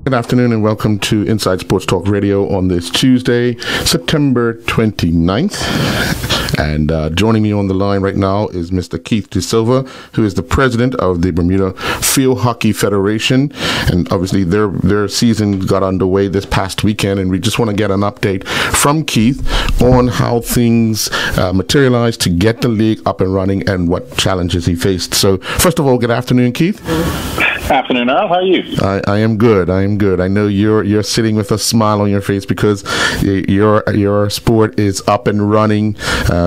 Good afternoon and welcome to Inside Sports Talk Radio on this Tuesday, September 29th. And joining me on the line right now is Mr. Keith De Silva, who is the president of the Bermuda Field Hockey Federation. And obviously their season got underway this past weekend, and we just want to get an update from Keith on how things materialized to get the league up and running and what challenges he faced. So first of all, good afternoon, Keith. Afternoon, Al. How are you? I am good. I know you're sitting with a smile on your face because your sport is up and running.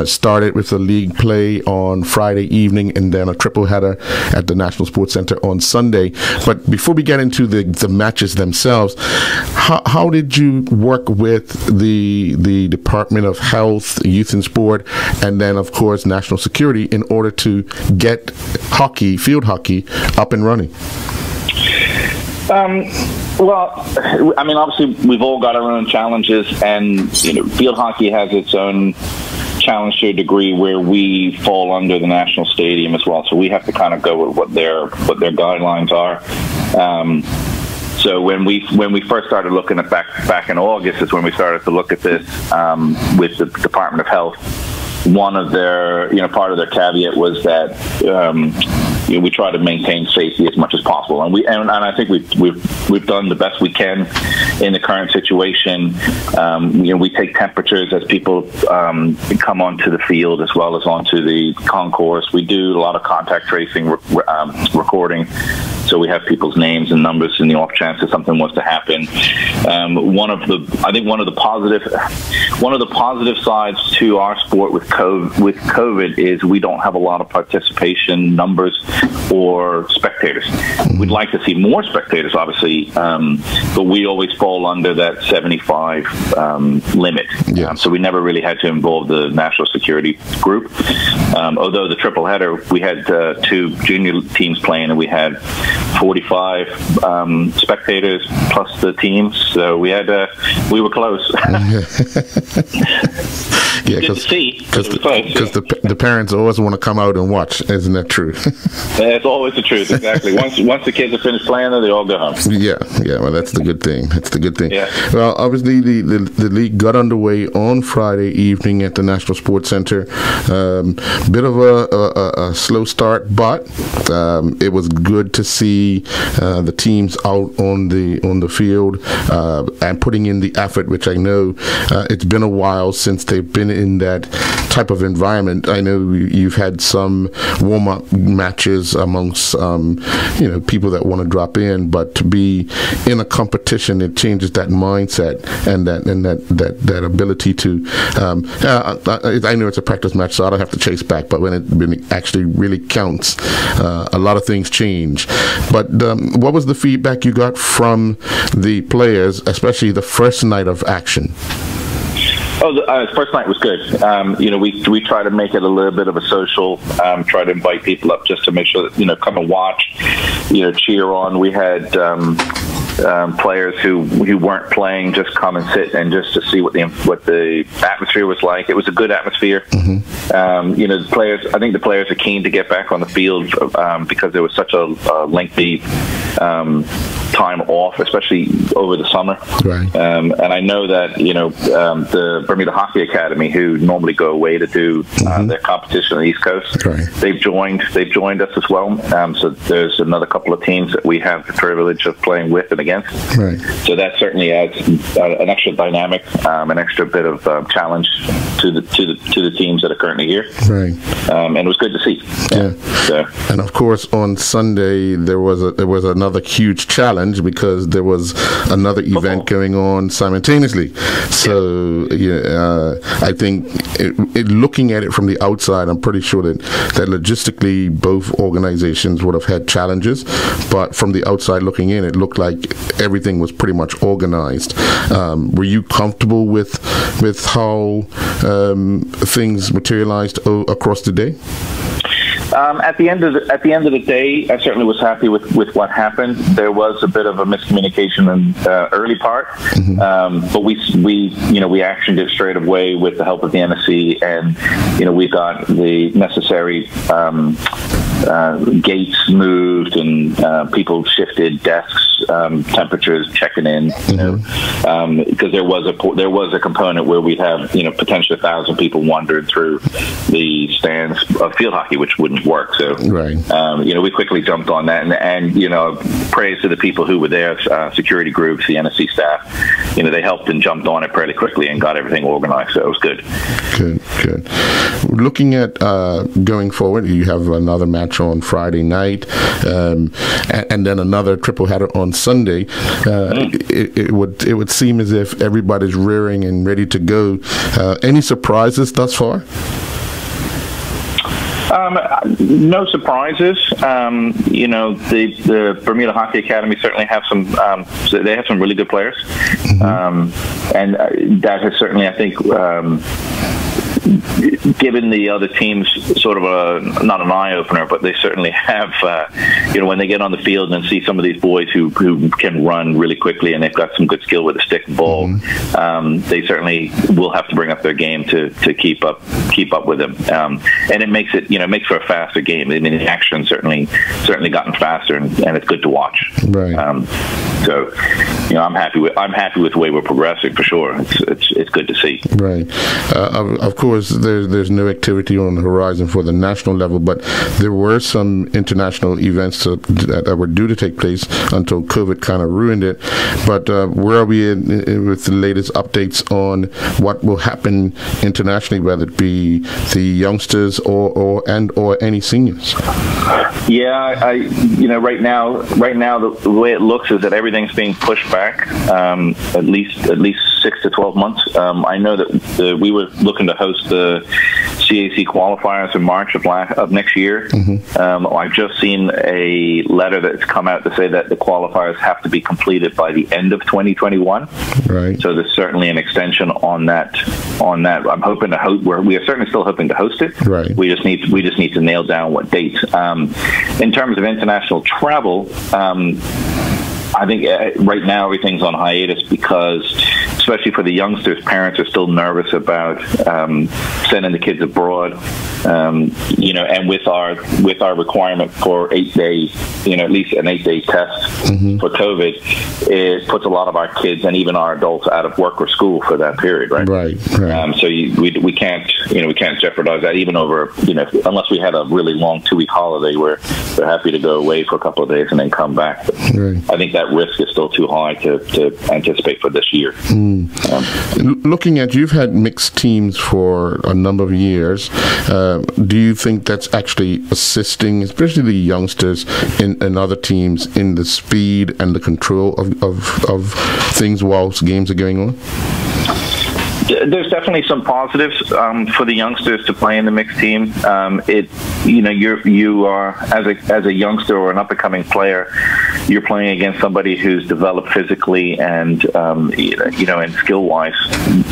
Started with the league play on Friday evening and then a triple header at the National Sports Center on Sunday. But before we get into the matches themselves, how did you work with the Department of Health, Youth and Sport, and then of course National Security in order to get field hockey, up and running? Well, I mean, obviously, we've all got our own challenges, and field hockey has its own challenge to a degree where we fall under the national stadium as well. So we have to kind of go with what their guidelines are. So when we first started looking at back in August is when we started to look at this with the Department of Health. One of their, part of their caveat was that we try to maintain safety as much as possible, and I think we've done the best we can in the current situation. We take temperatures as people come onto the field as well as onto the concourse. We do a lot of contact tracing, recording, so we have people's names and numbers in the off chance that something was to happen. One of the positive sides to our sport with COVID is we don't have a lot of participation numbers or spectators. We'd like to see more spectators, obviously, but we always fall under that 75 limit. Yeah. So we never really had to involve the national security group. Although the triple header, we had two junior teams playing, and we had 45 spectators plus the teams. So we were close. Yeah, because the parents always want to come out and watch. Isn't that true? That's always the truth, exactly. Once the kids are finished playing, they all go home. Yeah. Well, that's the good thing. Yeah. Well, obviously, the league got underway on Friday evening at the National Sports Center. Bit of a slow start, but it was good to see the teams out on the field and putting in the effort, which I know it's been a while since they've been in that type of environment. I know you've had some warm-up matches amongst people that want to drop in, but to be in a competition, it changes that mindset and that ability to. I know it's a practice match, so I don't have to chase back. But when it actually really counts, a lot of things change. But what was the feedback you got from the players, especially the first night of action? Oh, the first night was good. We try to make it a little bit of a social, try to invite people up just to make sure that, come and watch, cheer on. We had players who weren't playing just come and sit and just to see what the atmosphere was like. It was a good atmosphere. Mm-hmm. The players, I think the players are keen to get back on the field because there was such a lengthy time off, especially over the summer. Right. And I know that the Bermuda Hockey Academy, who normally go away to do their competition on the East Coast, right, they've joined us as well. So there's another couple of teams that we have the privilege of playing with and against. Right. So that certainly adds an extra dynamic, an extra bit of challenge to the teams that are currently here. Right. And it was good to see. Yeah. So. And of course, on Sunday there was another huge challenge because there was another event going on simultaneously. So I think looking at it from the outside, I'm pretty sure that logistically both organizations would have had challenges, but from the outside looking in, it looked like everything was pretty much organized. Were you comfortable with how things materialized across the day? At the end of the day, I certainly was happy with what happened. There was a bit of a miscommunication in the early part, but we actioned it straight away with the help of the NSC, and we got the necessary gates moved and people shifted desks, temperatures checking in, because there was a component where we'd have potentially 1,000 people wandering through the stands of field hockey, which wouldn't work. So we quickly jumped on that, and praise to the people who were there, security groups, the NSC staff. They helped and jumped on it fairly quickly and got everything organized. So it was good. Good. Looking at going forward, you have another match on Friday night, and then another triple header on Sunday. It would seem as if everybody's rearing and ready to go. Any surprises thus far? No surprises. The Bermuda Hockey Academy certainly have some. They have some really good players, and that has certainly, I think, given the other teams sort of not an eye opener, but they certainly have. When they get on the field and see some of these boys who can run really quickly and they've got some good skill with a stick and ball, they certainly will have to bring up their game to keep up with them. And it makes makes for a faster game. I mean, the action certainly gotten faster, and it's good to watch. Right. So, I'm happy with the way we're progressing for sure. It's good to see. Right. Of course, there's no activity on the horizon for the national level, but there were some international events that were due to take place until COVID kind of ruined it. But where are we with the latest updates on what will happen internationally, whether it be the youngsters or any seniors? Yeah, right now the way it looks is that everything's being pushed back at least 6 to 12 months. I know that we were looking to host the CAC qualifiers in March of next year. I've just seen a letter that's come out to say that the qualifiers have to be completed by the end of 2021. Right. So there's certainly an extension on that. I'm hoping to host. We are certainly still hoping to host it. Right. We just need to nail down what date. In terms of international travel, I think right now everything's on hiatus because, especially for the youngsters, parents are still nervous about sending the kids abroad. And with our requirement for 8 days, at least an 8-day test for COVID, it puts a lot of our kids and even our adults out of work or school for that period, right? Right. So we can't jeopardize that even over unless we had a really long 2-week holiday where they're happy to go away for a couple of days and then come back. But I think that risk is still too high to anticipate for this year. Looking at, you've had mixed teams for a number of years. Do you think that's actually assisting, especially the youngsters in other teams, in the speed and the control of things whilst games are going on? There's definitely some positives for the youngsters to play in the mixed team. You are as a youngster or an up and coming player, you're playing against somebody who's developed physically and and skill wise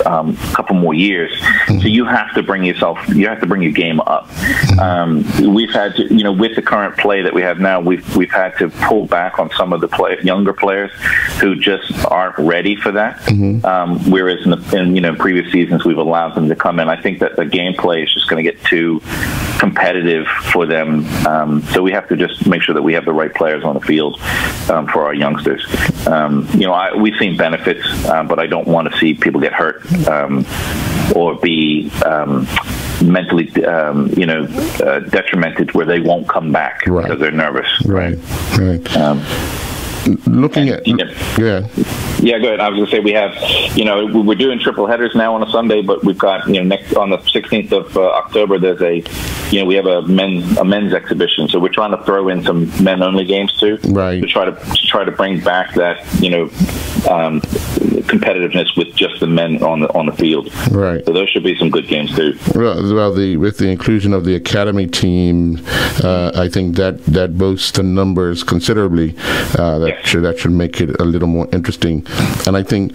a couple more years. So you have to bring your game up. We've had to, with the current play that we have now, we've had to pull back on some of the younger players who just aren't ready for that. Whereas in previous seasons we've allowed them to come in. I think that the gameplay is just going to get too competitive for them. So we have to just make sure that we have the right players on the field for our youngsters. We've seen benefits, but I don't want to see people get hurt or be mentally, detrimented where they won't come back because they're nervous. Right. Looking at, go ahead. I was going to say we have, we're doing triple headers now on a Sunday, but we've got, next on the 16th of October, there's we have a men's exhibition. So we're trying to throw in some men only games too, to try to bring back that, competitiveness with just the men on the field. Right. So those should be some good games too. Well, with the inclusion of the academy team, I think that boasts the numbers considerably. That should make it a little more interesting, and I think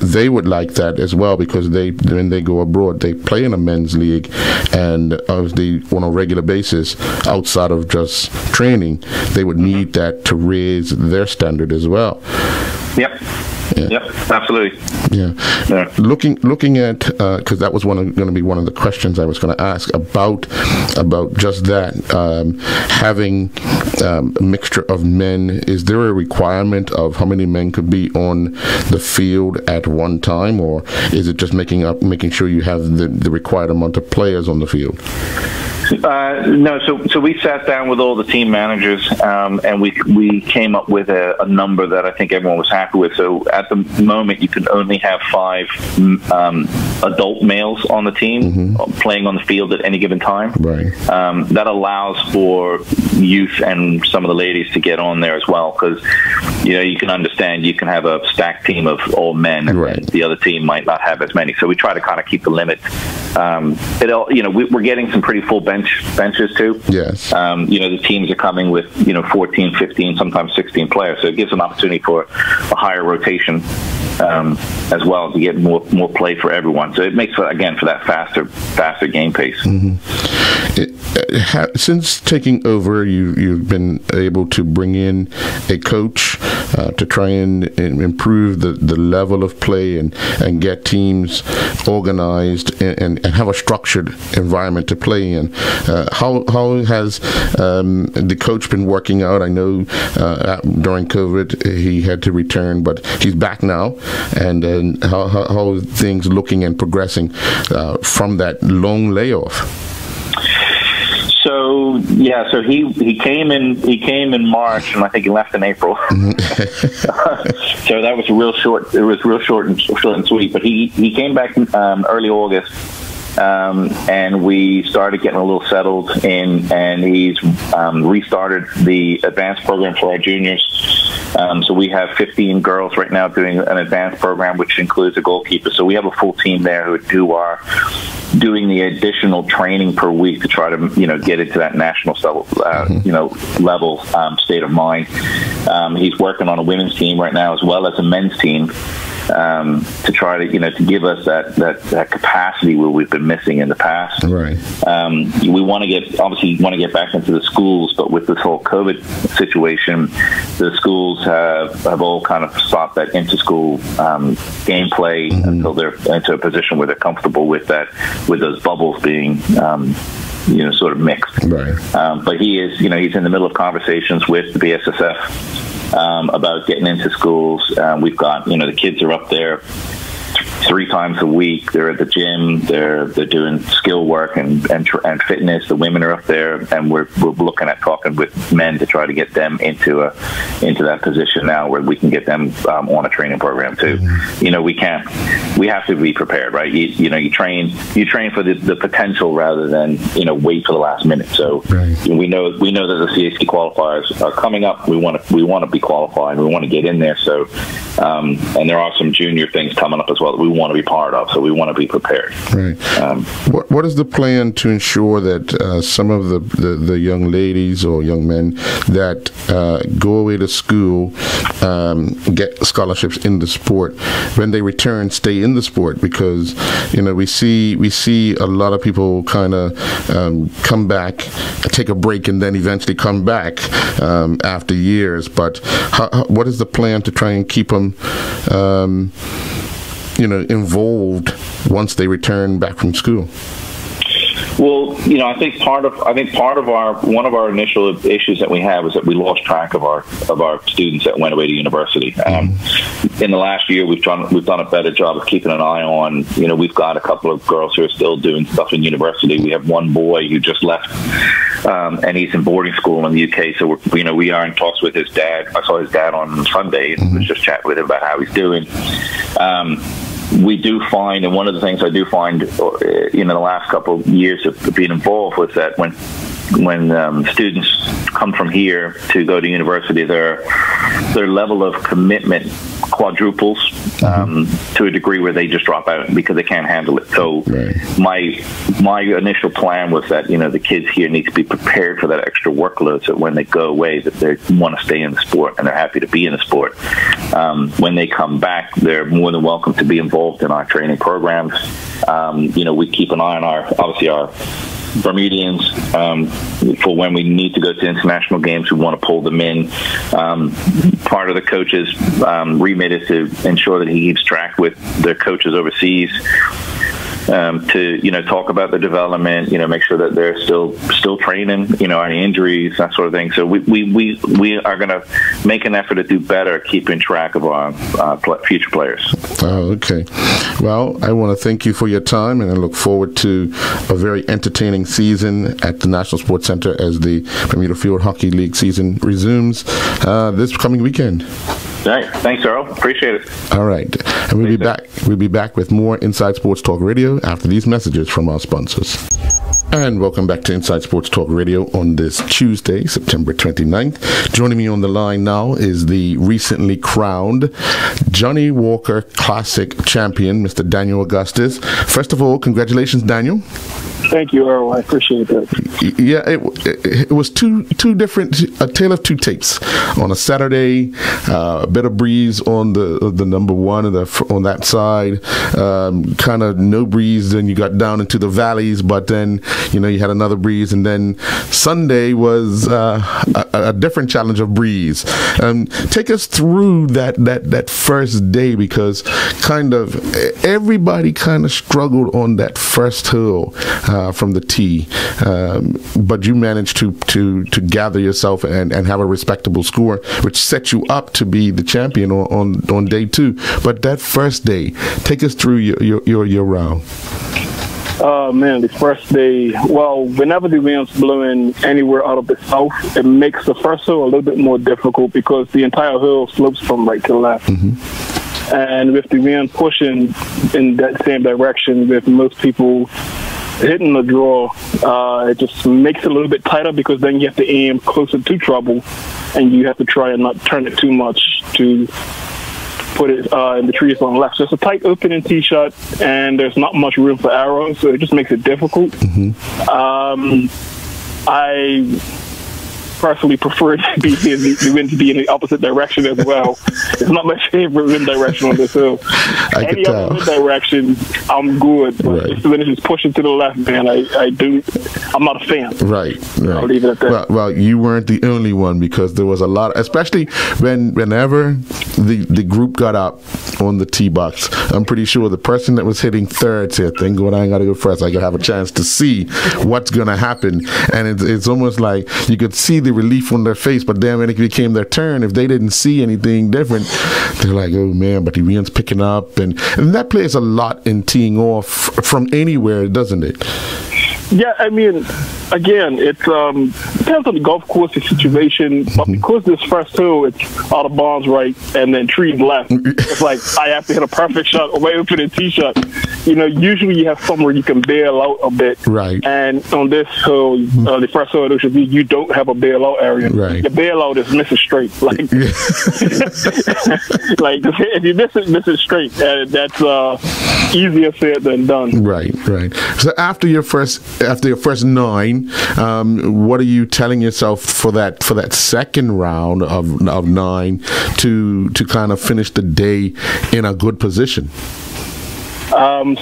they would like that as well, because when they go abroad, they play in a men's league, and obviously on a regular basis outside of just training, they would need that to raise their standard as well. Yep. Yep, absolutely. Yeah. Looking at, because that was going to be one of the questions I was going to ask about just that, having a mixture of men. Is there a requirement of how many men could be on the field at one time, or is it just making sure you have the required amount of players on the field? No, so we sat down with all the team managers, and we came up with a number that I think everyone was happy with. So at the moment, you can only have 5 adult males on the team playing on the field at any given time. Right. That allows for youth and some of the ladies to get on there as well, because you can understand you can have a stacked team of all men, and the other team might not have as many. So we try to kind of keep the limit. We're getting some pretty full benches too. Yes. The teams are coming with 14, 15, sometimes 16 players, so it gives an opportunity for a higher rotation as well to get more play for everyone. So it makes for that faster game pace. Since taking over, you've been able to bring in a coach to try and improve the level of play and get teams organized and have a structured environment to play in. How has the coach been working out? I know during COVID he had to return, but he's back now. And then how are things looking and progressing from that long layoff? So he came in March, and I think he left in April. So that was real short. It was real short and sweet. But he came back early August. And we started getting a little settled in, and he's restarted the advanced program for our juniors. So we have 15 girls right now doing an advanced program, which includes a goalkeeper. So we have a full team there who are doing the additional training per week to try to get into that national level state of mind. He's working on a women's team right now as well as a men's team. To try to give us that capacity where we've been missing in the past. Right. We want to get back into the schools, but with this whole COVID situation, the schools have all kind of stopped that inter-school gameplay until they're into a position where they're comfortable with those bubbles being sort of mixed. Right. But he's in the middle of conversations with the BSSF about getting into schools. We've got, the kids are up there 3 times a week. They're at the gym. They're doing skill work and fitness. The women are up there, and we're looking at talking with men to try to get them into that position now where we can get them on a training program too. We have to be prepared, right? You train for the potential rather than wait for the last minute. So we know that the CAC qualifiers are coming up. We want to be qualified. We want to get in there. So and there are some junior things coming up as well that we want to be part of, so we want to be prepared. Right. What is the plan to ensure that some of the young ladies or young men that go away to school get scholarships in the sport, when they return, stay in the sport? Because we see a lot of people kind of come back, take a break, and then eventually come back after years. But what is the plan to try and keep them involved once they return back from school? Well, I think part of one of our initial issues that we have is that we lost track of our students that went away to university. In the last year, we've done a better job of keeping an eye on. We've got a couple of girls who are still doing stuff in university. We have one boy who just left, and he's in boarding school in the UK. So we are in talks with his dad. I saw his dad on Sunday and was just chatting with him about how he's doing. We do find, and one of the things I do find in the last couple of years of being involved was that when students come from here to go to university, their level of commitment quadruples to a degree where they just drop out because they can't handle it. So my initial plan was that the kids here need to be prepared for that extra workload, so when they go away that they want to stay in the sport and they're happy to be in the sport. When they come back, they're more than welcome to be involved in our training programs. We keep an eye on our Bermudians for when we need to go to international games. We want to pull them in. Part of the coach's remit is to ensure that he keeps track with the coaches overseas. To talk about the development, make sure that they're still training, any injuries, that sort of thing. So we are going to make an effort to do better keeping track of our future players. Oh, okay. Well, I want to thank you for your time, and I look forward to a very entertaining season at the National Sports Center as the Bermuda Field Hockey League season resumes this coming weekend. All right. Thanks, Earl. Appreciate it. All right. And we'll be back. We'll be back with more Inside Sports Talk Radio after these messages from our sponsors. And welcome back to Inside Sports Talk Radio on this Tuesday, September 29th. Joining me on the line now is the recently crowned Johnny Walker Classic champion, Mr. Daniel Augustus. First of all, congratulations, Daniel. Thank you, Earl. I appreciate that. Yeah, it was two different, a tale of two tapes. On a Saturday, a bit of breeze on the number one on that side, kind of no breeze. Then you got down into the valleys, but then you had another breeze, and then Sunday was a different challenge of breeze. Take us through that first day, because kind of everybody kind of struggled on that first hill. From the tee, but you managed to gather yourself and have a respectable score, which set you up to be the champion on day two. But that first day, take us through your round. Man, the first day, well, whenever the wind's blowing anywhere out of the south, it makes the first hill a little bit more difficult because the entire hill slopes from right to left. Mm-hmm. And with the wind pushing in that same direction, with most people hitting the draw, it just makes it a little bit tighter, because then you have to aim closer to trouble, and you have to try and not turn it too much to put it in the trees on the left. So it's a tight opening tee shot, and there's not much room for arrows, so it just makes it difficult. Mm-hmm. I personally prefer the wind to be in the opposite direction as well. It's not my favorite wind direction on this hill. Any other wind direction, I'm good. But if the wind is just pushing to the left, man, I'm not a fan. Right. I'll leave it at that. Well, you weren't the only one, because there was a lot, especially whenever the group got up on the tee box, I'm pretty sure the person that was hitting third said, "Thank God I ain't got to go first. I got to have a chance to see what's going to happen." And it's almost like you could see the relief on their face, but then when it became their turn, if they didn't see anything different, they're like, "Oh man," but the wind's picking up, and that plays a lot in teeing off from anywhere, doesn't it? Yeah, I mean, again, it depends on the golf course, the situation, but because this first hill, it's out of bounds right and then trees left, it's like I have to hit a perfect shot, a way open tee shot. Usually you have somewhere you can bail out a bit. Right. And on this hill, the first hill, you don't have a bailout area. Right. The bailout is miss it straight. Like, like if you miss it straight, that's easier said than done. Right. So after your first 9, what are you telling yourself for that second round of 9 to kind of finish the day in a good position?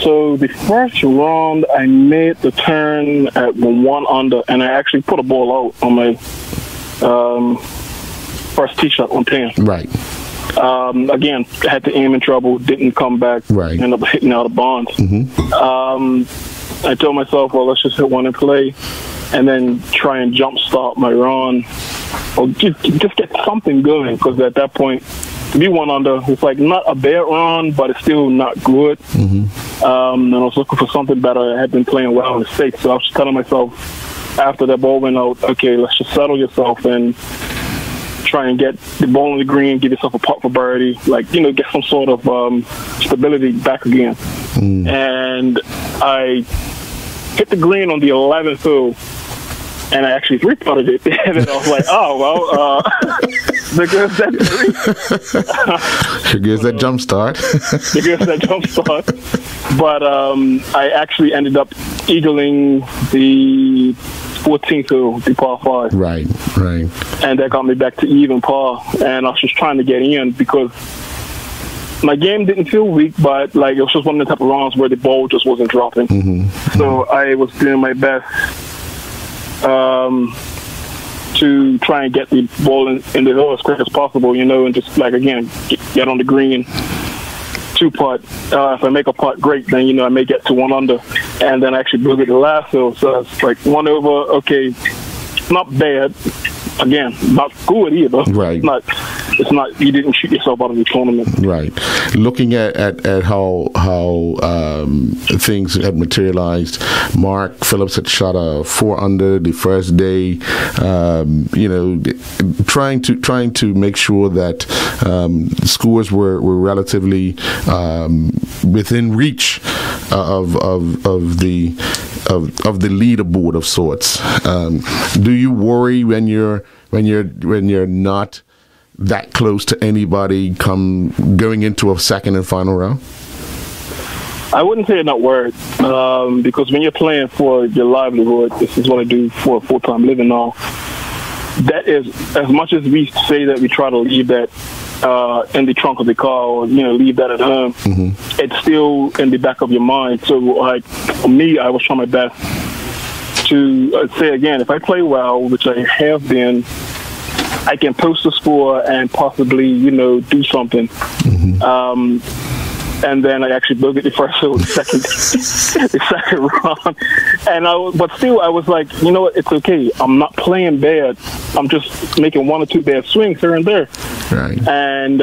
So the first round, I made the turn at 1 under, and I actually put a ball out on my first tee shot on 10. Right. Again, had to aim in trouble, didn't come back, ended up hitting out of bounds. Mm-hmm. I told myself, well, let's just hit one and play, and then try and jumpstart my run, or just get something going, because at that point, to be 1 under, it's like not a bad run, but it's still not good. Mm-hmm. And I was looking for something better. I had been playing well in the States, so I was just telling myself after that ball went out, okay, let's just settle yourself and try and get the ball on the green, give yourself a putt for birdie, get some sort of stability back again. Mm. And I hit the green on the 11th hole, and I actually 3-putted it. And then I was like, oh, well, there goes that three. There goes that jump start. There goes that jump start. But I actually ended up eagling the 14th hole, the par 5. Right. And that got me back to even par. And I was just trying to get in, because my game didn't feel weak, but it was just one of the type of rounds where the ball just wasn't dropping. Mm-hmm. So I was doing my best to try and get the ball in the hill as quick as possible, and just, like, again, get on the green, 2-putt. If I make a putt, great, then, I may get to 1 under, and then actually boogie the last hill. So it's like 1 over, okay, not bad. Again, not good either. Right. It's not. You didn't shoot yourself out of the tournament. Right. Looking at how things had materialized, Mark Phillips had shot a 4 under the first day. Trying to make sure that scores were relatively within reach of the leaderboard of sorts. Do you worry when you're not that close to anybody going into a second and final round? I wouldn't say I'm not worried, because when you're playing for your livelihood, this is what I do for a full-time living now. That is, as much as we say that we try to leave that in the trunk of the car, or leave that at home, it's still in the back of your mind. So, like, for me, I was trying my best to say again, if I play well, which I have been, I can post a score and possibly, do something. And then I actually boogied the first hill, the second round. But still, I was like, you know what? It's okay. I'm not playing bad. I'm just making 1 or 2 bad swings here and there. Right. And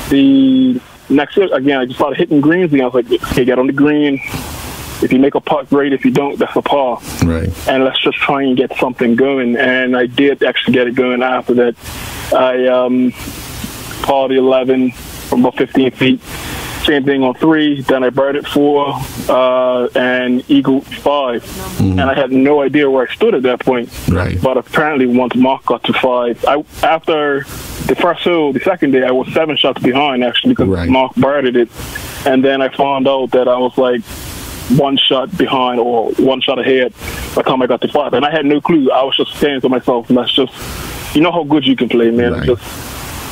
the next year, again, I just started hitting greens again. I was like, okay, get on the green. If you make a putt, great. If you don't, that's a par. Right. And let's just try and get something going. And I did actually get it going after that. I parred 11 from about 15 feet. Same thing on 3. Then I birdied 4 and eagled 5. And I had no idea where I stood at that point. Right. But apparently once Mark got to 5, after the first hole, the second day, I was 7 shots behind, actually, because Mark birdied it. And then I found out that I was like 1 shot behind or 1 shot ahead by the time I got to 5. And I had no clue. I was just saying to myself, let's just, how good you can play, man. Right. Just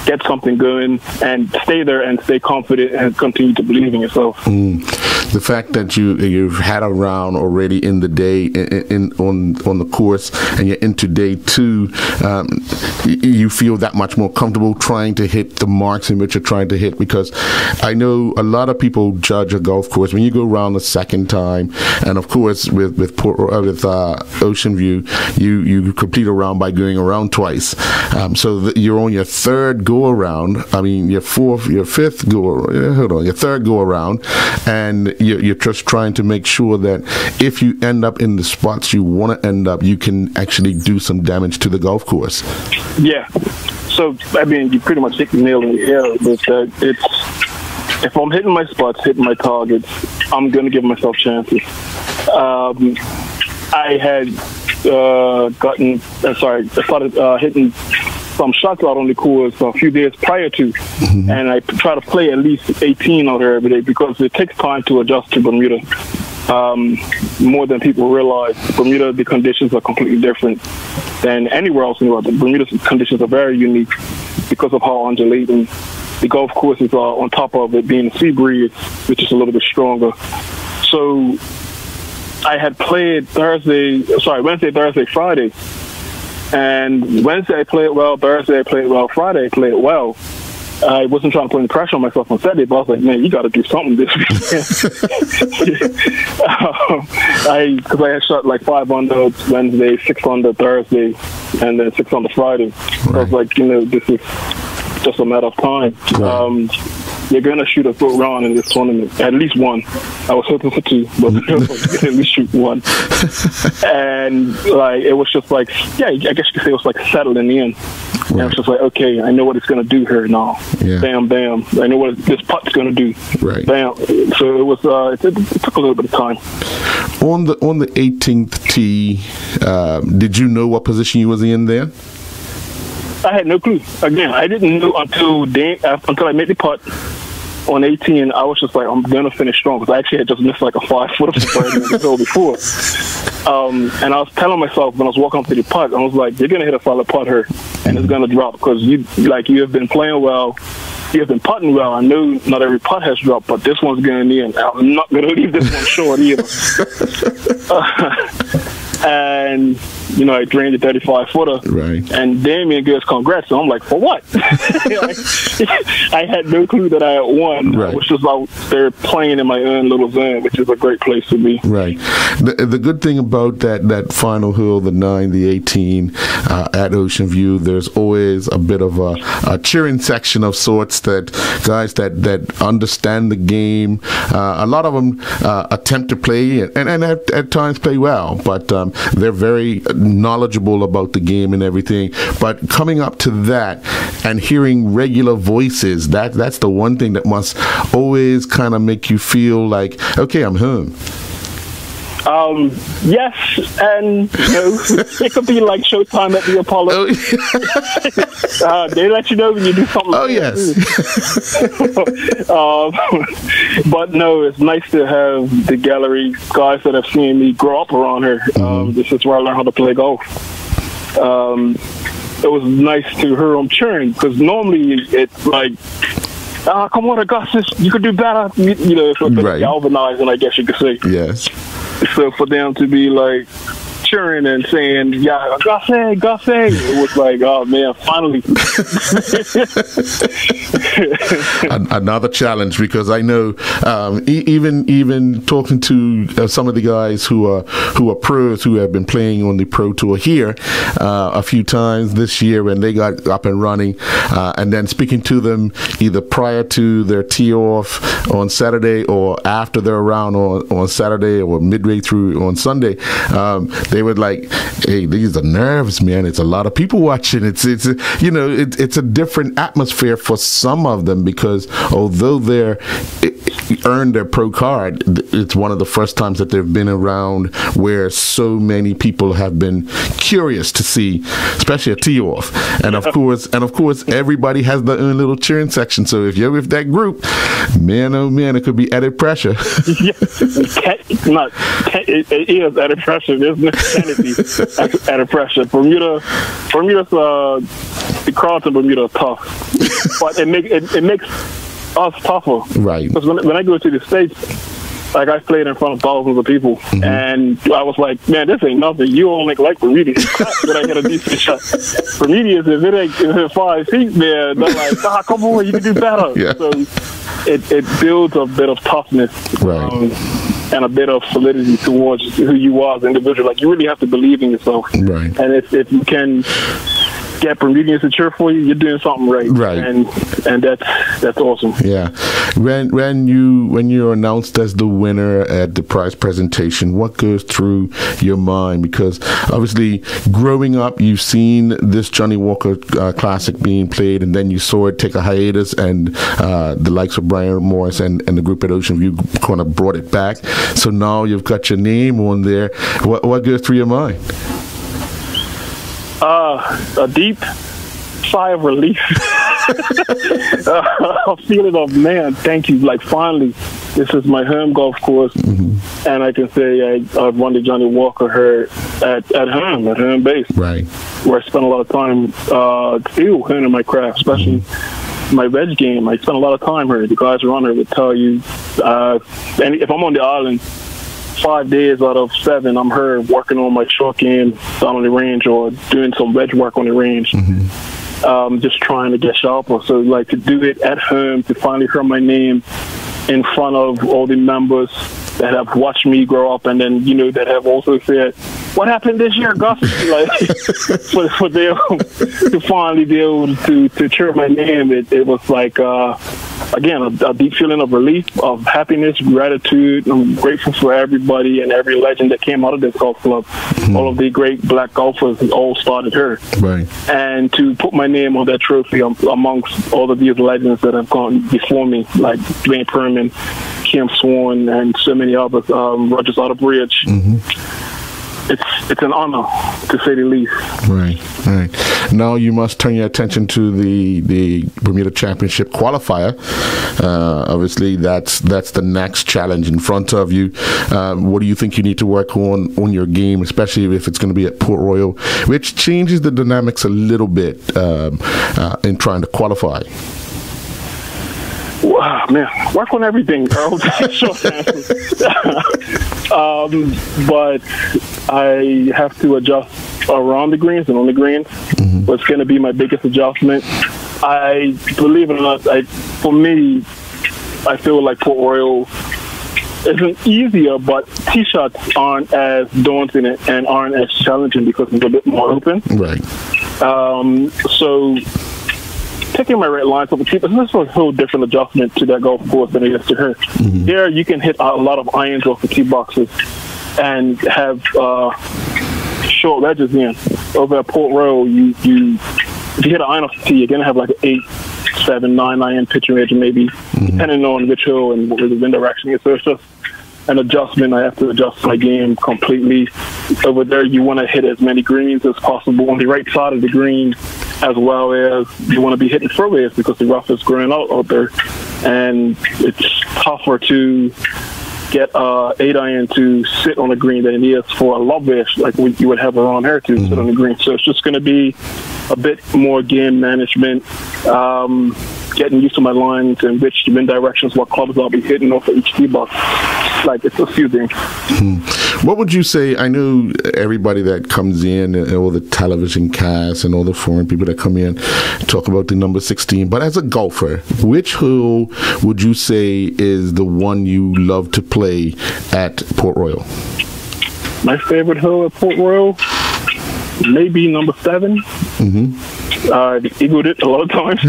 get something going and stay there and stay confident and continue to believe in yourself. The fact that you've had a round already in the day on the course, and you're into day 2, you feel that much more comfortable trying to hit the marks in which you're trying to hit, because I know a lot of people judge a golf course when you go around the second time, and of course with Ocean View, you complete a round by going around twice. So you're on your third go around. I mean, your third go around, and you're just trying to make sure that if you end up in the spots you want to end up, you can actually do some damage to the golf course. Yeah. So, I mean, you pretty much hit the nail in the head. But if I'm hitting my spots, hitting my targets, I'm going to give myself chances. I had started hitting some shots out on the course a few days prior to, and I try to play at least 18 out there every day, because it takes time to adjust to Bermuda. More than people realize, Bermuda, the conditions are completely different than anywhere else in the world. Bermuda's conditions are very unique because of how undulating the golf courses are, on top of it being a sea breeze, which is a little bit stronger. So I had played Wednesday, Thursday, Friday. And Wednesday I played well, Thursday I played well, Friday I played well. I wasn't trying to put any pressure on myself on Saturday, but I was like, man, you got to do something this weekend. Because I had shot like 5 under Wednesday, 6 under Thursday, and then 6 under Friday. Right. I was like, this is just a matter of time. Right. You're going to shoot a good round in this tournament, at least 1. I was hoping for 2, but at least shoot 1. And it was just like, I guess you could say it was like settling in. Right. And it was just like, okay, I know what it's going to do here now. Yeah. Bam, bam. I know what this putt's going to do. Right. Bam. So it was. It took a little bit of time. On the 18th tee, did you know what position you was in there? I had no clue. Again, I didn't know until I made the putt on 18. I was just like, I'm going to finish strong, because I actually had just missed like a 5-footer from the hole before. And I was telling myself when I was walking up to the putt, I was like, you're going to hit a solid putt here, and it's going to drop, because you have been playing well. You have been putting well. I know not every putt has dropped, but this one's going in. I'm not going to leave this one short either. And, you know, I drained the 35-footer. Right. And Damien gives congrats. So I'm like, for what? I had no clue that I had won. Right. I was just out there playing in my own little zone, which is a great place to be. Right. The good thing about that final hole, the 9, the 18 at Ocean View, there's always a bit of a cheering section of sorts, that guys that understand the game. A lot of them attempt to play and at times play well, but they're very knowledgeable about the game and everything. But coming up to that and hearing regular voices, that's the one thing that must always kind of make you feel like, okay, I'm home. Yes and no. It could be like Showtime at the Apollo. Oh, they let you know when you do something. oh yes. But no, it's nice to have the gallery guys that have seen me grow up around here. This is where I learned how to play golf. It was nice to hear them cheering, because normally it's like, come on, Augustus, you could do better. You know, it's a bit galvanizing, I guess you could say. Yes. So for them to be like cheering and saying, yeah, Gussie, it was like, oh man, finally. Another challenge, because I know even talking to some of the guys who are pros, who have been playing on the Pro Tour here a few times this year when they got up and running, and then speaking to them either prior to their tee off on Saturday or after their round on Saturday or midway through on Sunday, they were like, hey, these are nerves, man. It's a lot of people watching. It's you know, it's a different atmosphere for some of them, because although they're earned their pro card, it's one of the first times that they've been around where so many people have been curious to see, especially a tee off. And of course, everybody has their own little cheering section. So if you're with that group, man, oh man, it could be added pressure. It is added pressure. There's no sanity added pressure. Bermuda's the crowds in Bermuda are tough, but it makes us tougher. Right. Because when I go to the States, like, I played in front of thousands of people, and I was like, man, this ain't nothing. You only like Bermuda. But I get a decent shot. Bermuda, if it ain't 5 feet, man, they're like, come on, you can do better. Yeah. So it builds a bit of toughness. Right. And a bit of solidity towards who you are as an individual. Like, you really have to believe in yourself. Right. And if you can get Bermudians to cheer for you, you're doing something right. Right. And that's awesome. Yeah. When you're announced as the winner at the prize presentation, what goes through your mind? Because obviously, growing up, you've seen this Johnny Walker Classic being played, and then you saw it take a hiatus, and the likes of Brian Morris and the group at Ocean View kind of brought it back. So now you've got your name on there. What goes through your mind? A deep sigh of relief. A feeling of, man, thank you. Like, finally, this is my home golf course, and I can say I've won the Johnny Walker here at home base. Right. Where I spent a lot of time still honing my craft, especially my veg game. I spent a lot of time here. The guys around here would tell you, and if I'm on the island 5 days out of 7, I'm here working on my short game down on the range, or doing some veg work on the range. Just trying to get sharper. So, like, to do it at home, to finally hear my name in front of all the members that have watched me grow up, and then, you know, that have also said, what happened this year, Gus? Like, for them to finally be able to cheer my name, it was like, again, a deep feeling of relief, of happiness, gratitude. I'm grateful for everybody and every legend that came out of this golf club. All of the great black golfers all started here. Right. And to put my name on that trophy amongst all of these legends that have gone before me, like Dwayne Perman, Kim Swan, and so many others, Rogers Otterbridge. It's an honor, to say the least. Right. Now you must turn your attention to the Bermuda Championship qualifier. Obviously, that's the next challenge in front of you. What do you think you need to work on your game, especially if it's going to be at Port Royal, which changes the dynamics a little bit in trying to qualify? Wow, man, work on everything, Earl. Short answer. But I have to adjust around the greens and on the greens. What's going to be my biggest adjustment? I believe it or not, for me, I feel like Port Royal isn't easier, but tee shots aren't as daunting and aren't as challenging because it's a bit more open. Right. So taking my red lines over tee, but this is a whole different adjustment to that golf course than it is to her. There, you can hit a lot of irons off the tee boxes and have short wedges in. Over at Port Royal, if you hit an iron off the tee, you're going to have like an 8, 7, 9 iron pitching edge, maybe, depending on which hill and what the wind direction is. So it's just an adjustment. I have to adjust my game completely. Over there, you want to hit as many greens as possible on the right side of the green, as well as you want to be hitting fairways because the rough is growing out there. And it's tougher to get 8 iron to sit on the green than it is for a lob wedge, like you would have around here to sit on the green. So it's just going to be a bit more game management, getting used to my lines and which wind directions, what clubs I'll be hitting off of each tee box. Like, it's a few things. What would you say? I know everybody that comes in, and all the television casts and all the foreign people that come in talk about the number 16, but as a golfer, which hole would you say is the one you love to play at Port Royal? My favorite hole at Port Royal, maybe number 7. I've eagled it a lot of times,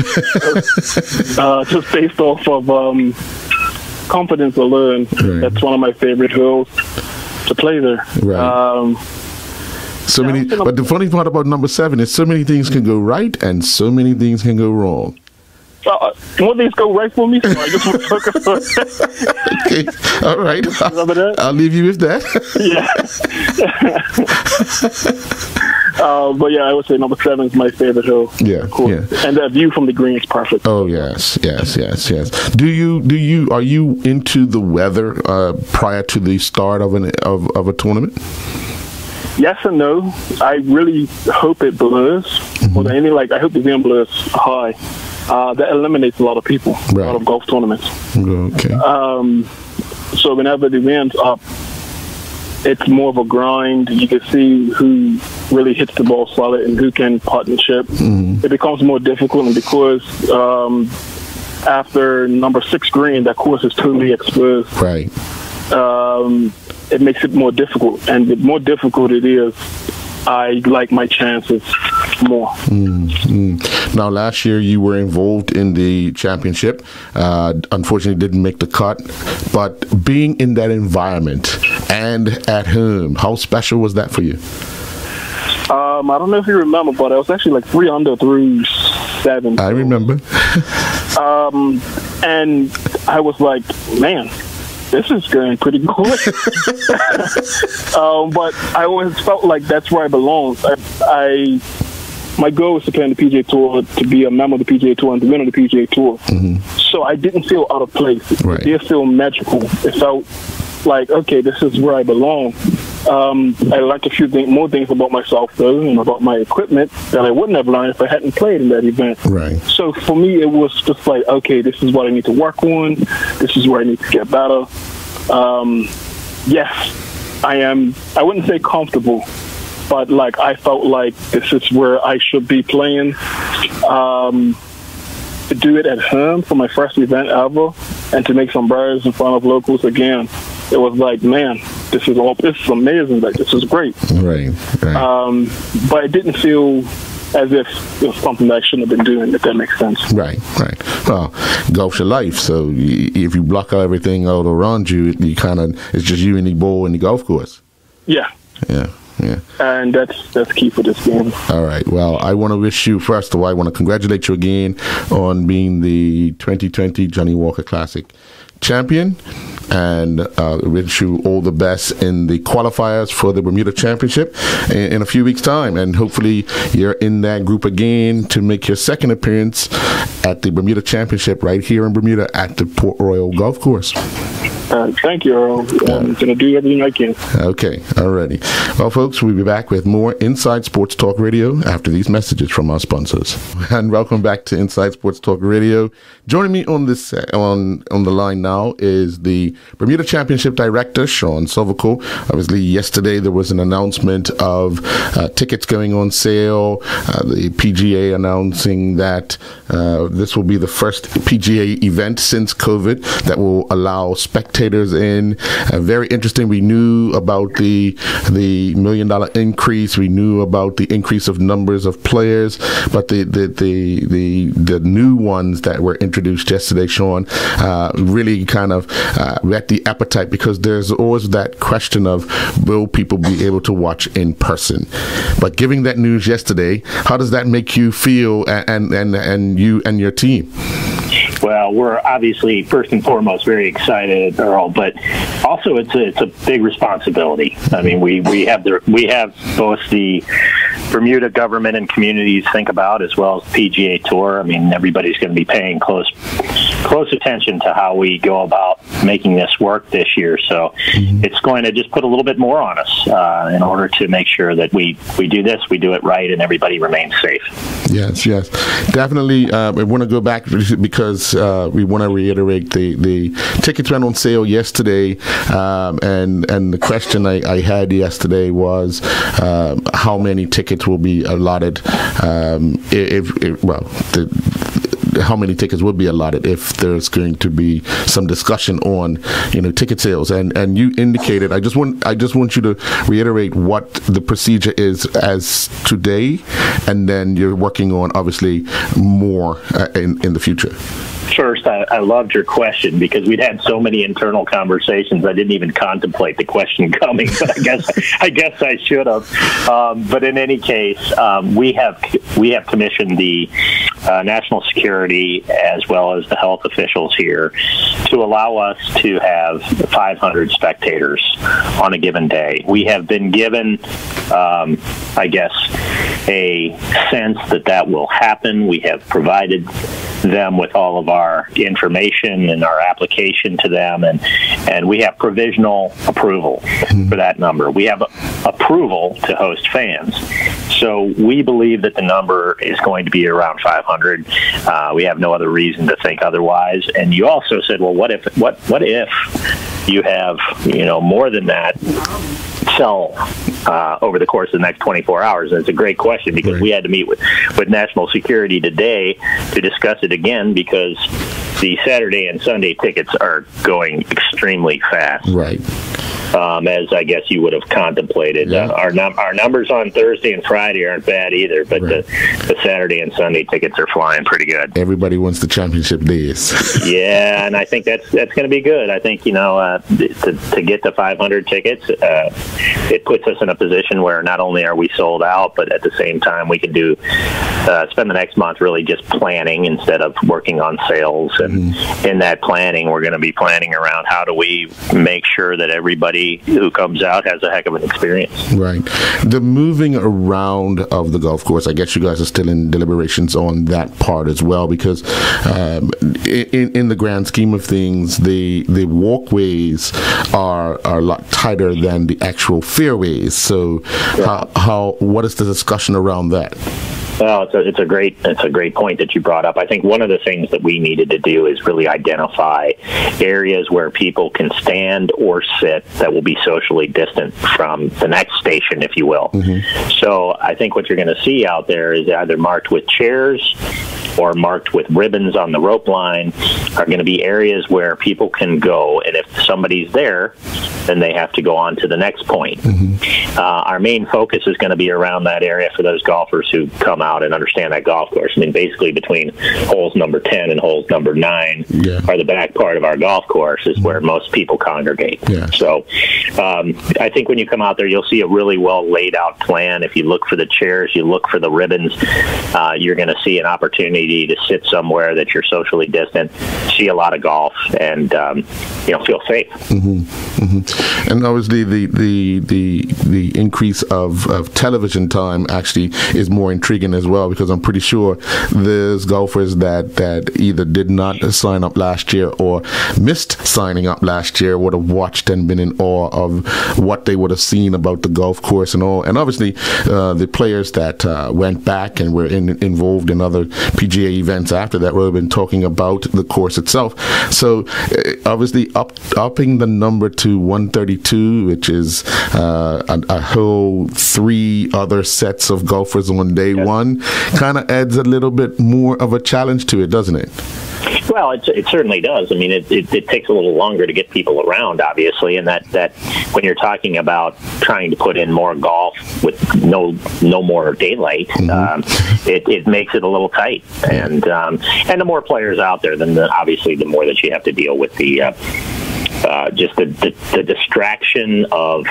just based off of confidence alone. Right. That's one of my favorite holes to play there. Right. But the funny part about number 7 is so many things can go right and so many things can go wrong. More things go right for me, so I just want to focus on Okay, all right. I'll leave you with that. But yeah, I would say number 7 is my favorite hill. Yeah, yeah. And that view from the green is perfect. Oh yes. Are you into the weather prior to the start of a tournament? Yes and no. I really hope it blows. More than anything, I hope the wind blows high. That eliminates a lot of people out of golf tournaments. Okay. So whenever the wind's up, it's more of a grind. You can see who really hits the ball solid and who can putt and chip. It becomes more difficult, and because after number 6 green, that course is totally exposed. Right. It makes it more difficult, and the more difficult it is, I like my chances more. Now, last year you were involved in the championship. Unfortunately, didn't make the cut. But being in that environment and at home, how special was that for you? I don't know if you remember, but I was actually like 3 under through 7. I remember. And I was like, man, this is going pretty good. But I always felt like that's where I belong. My goal was to play on the PGA Tour, to be a member of the PGA Tour, and to win on the PGA Tour. So I didn't feel out of place. It did feel magical. It felt like, okay, this is where I belong. I learned a few more things about myself, though, and about my equipment that I wouldn't have learned if I hadn't played in that event. Right. So for me, it was just like, okay, this is what I need to work on. This is where I need to get better. Yes, I am. I wouldn't say comfortable, but I felt like this is where I should be playing. To do it at home for my first event ever, and to make some birds in front of locals again, it was like, man, this is amazing. This is great. Right. But it didn't feel as if it was something that I shouldn't have been doing, if that makes sense. Right. Well, golf's your life, so if you block everything out around you, it's just you and the ball and the golf course. Yeah. And that's key for this game. All right. Well, I want to wish you, first of all, I want to congratulate you again on being the 2020 Johnny Walker Classic champion, and wish you all the best in the qualifiers for the Bermuda Championship in a few weeks' time, and hopefully you're in that group again to make your second appearance at the Bermuda Championship right here in Bermuda at the Port Royal Golf Course. Thank you, Earl. I'm going to do everything I can. Okay, alrighty. Well, folks, we'll be back with more Inside Sports Talk Radio after these messages from our sponsors. And welcome back to Inside Sports Talk Radio. Joining me on this on the line now is the Bermuda Championship Director, Sean Sovico. Obviously, yesterday there was an announcement of tickets going on sale. The PGA announcing that this will be the first PGA event since COVID that will allow spectators in. Very interesting. We knew about the $1 million increase. We knew about the increase of numbers of players, but the new ones that were introduced yesterday, Sean, really kind of whet the appetite, because there's always that question of, will people be able to watch in person? But giving that news yesterday, how does that make you feel, and you and your team? Well, we're obviously first and foremost very excited, Earl, but also it's a big responsibility. I mean, we have both the Bermuda government and communities think about, as well as the PGA Tour. I mean, everybody's going to be paying close attention to how we go about making this work this year. So it's going to just put a little bit more on us in order to make sure that we do this, we do it right, and everybody remains safe. Yes, definitely. We want to go back because we want to reiterate the tickets went on sale yesterday, and the question I had yesterday was how many tickets will be allotted how many tickets would be allotted if there's going to be some discussion on ticket sales, and you indicated, I just want you to reiterate what the procedure is as today, and then you're working on obviously more in the future. First, I loved your question, because we'd had so many internal conversations I didn't even contemplate the question coming, but I guess I should have. But in any case, we have commissioned the national security as well as the health officials here to allow us to have 500 spectators on a given day. We have been given, I guess, a sense that will happen. We have provided them with all of our information and our application to them, and we have provisional approval for that number. We have approval to host fans. So we believe that the number is going to be around 500. We have no other reason to think otherwise. And you also said, well, what if you have more than that sell over the course of the next 24 hours? And it's a great question, because we had to meet with national security today to discuss it again, because the Saturday and Sunday tickets are going extremely fast. Right. As I guess you would have contemplated. Yeah. Our numbers on Thursday and Friday aren't bad either, but the Saturday and Sunday tickets are flying pretty good. Everybody wants the championship days. Yeah, and I think that's going to be good. I think to get to 500 tickets, it puts us in a position where not only are we sold out, but at the same time we can spend the next month really just planning instead of working on sales. And in that planning, we're going to be planning around how do we make sure that everybody who comes out has a heck of an experience. Right. The moving around of the golf course, I guess you guys are still in deliberations on that part as well, because in the grand scheme of things, the walkways are a lot tighter than the actual fairways. So what is the discussion around that? Well, it's a great point that you brought up. I think one of the things that we needed to do is really identify areas where people can stand or sit that will be socially distant from the next station, if you will. So I think what you're going to see out there is either marked with chairs or marked with ribbons on the rope line are going to be areas where people can go, and if somebody's there, then they have to go on to the next point. Our main focus is going to be around that area for those golfers who come out and understand that golf course. I mean, basically between holes number 10 and holes number 9 are the back part of our golf course, is where most people congregate. So I think when you come out there, you'll see a really well laid out plan. If you look for the chairs, you look for the ribbons, you're going to see an opportunity to sit somewhere that you're socially distant, see a lot of golf, and feel safe. And obviously the increase of television time actually is more intriguing as well, because I'm pretty sure there's golfers that either did not sign up last year or missed signing up last year would have watched and been in awe of what they would have seen about the golf course and all. And obviously the players that went back and were involved in other PGA PGA events after that would have been talking about the course itself. So obviously upping the number to 132, which is a whole 3 other sets of golfers on day one, kind of adds a little bit more of a challenge to it, doesn't it? Well, it certainly does. I mean, it takes a little longer to get people around, obviously, and that when you're talking about trying to put in more golf with no more daylight, it makes it a little tight. And the more players out there, then obviously the more that you have to deal with the just the distraction of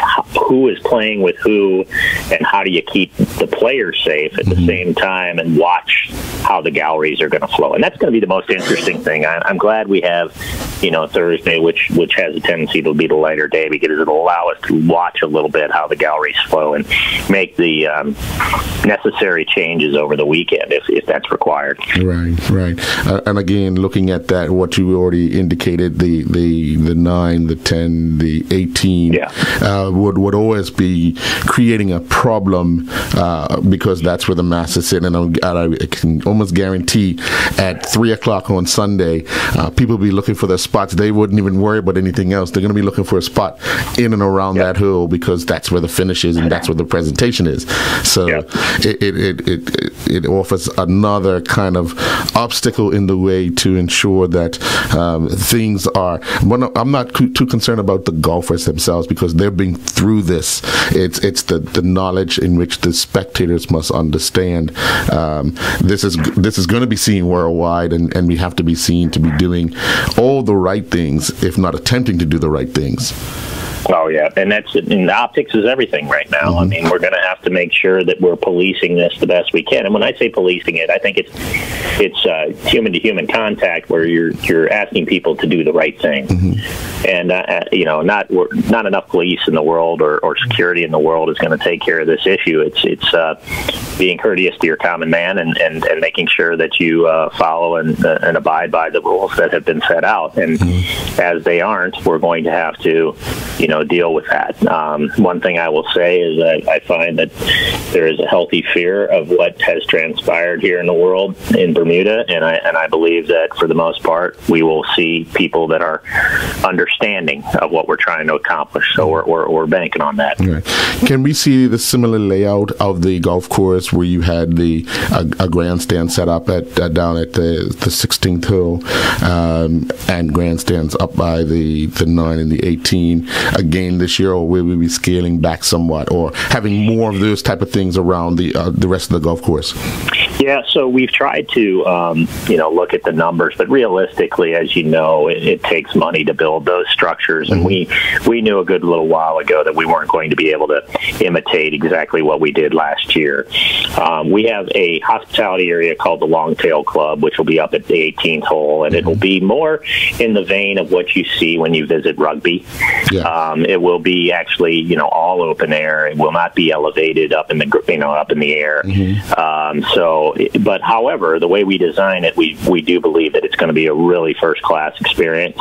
who is playing with who and how do you keep the players safe at the same time and watch how the galleries are going to flow. And that's going to be the most interesting thing. I'm glad we have, Thursday, which has a tendency to be the lighter day, because it'll allow us to watch a little bit how the galleries flow and make the necessary changes over the weekend if that's required. Right. And again, looking at that, what you already indicated, the 9, the 10, the 18 would always be creating a problem because that's where the masses sit. And I can almost guarantee at 3 o'clock on Sunday, people will be looking for their spots. They wouldn't even worry about anything else. They're going to be looking for a spot in and around that hole, because that's where the finish is and that's where the presentation is. So it offers another kind of obstacle in the way to ensure that things are. Well, I'm not too concerned about the golfers themselves, because they're being through this. It's the knowledge in which the spectators must understand. This is going to be seen worldwide, and we have to be seen to be doing all the right things, if not attempting to do the right things. Oh, yeah, and the optics is everything right now. I mean, we're going to have to make sure that we're policing this the best we can. And when I say policing it, I think it's human-to-human contact, where you're asking people to do the right thing. And not enough police in the world or security in the world is going to take care of this issue. It's being courteous to your common man and making sure that you follow and abide by the rules that have been set out. And as they aren't, we're going to have to deal with that. One thing I will say is that I find that there is a healthy fear of what has transpired here in the world in Bermuda, and I believe that for the most part we will see people that are understanding of what we're trying to accomplish. So we're banking on that. Right. Can we see the similar layout of the golf course where you had a grandstand set up down at the 16th hole, and grandstands up by the 9 and the 18? Again this year, or will we be scaling back somewhat, or having more of those type of things around the rest of the golf course? Yeah, so we've tried to look at the numbers, but realistically, as you know, it takes money to build those structures, and we knew a good little while ago that we weren't going to be able to imitate exactly what we did last year. We have a hospitality area called the Longtail Club, which will be up at the 18th hole, and it will be more in the vein of what you see when you visit rugby. It will be actually, all open air. It will not be elevated up in the air. But however, the way we design it, we do believe that it's going to be a really first-class experience.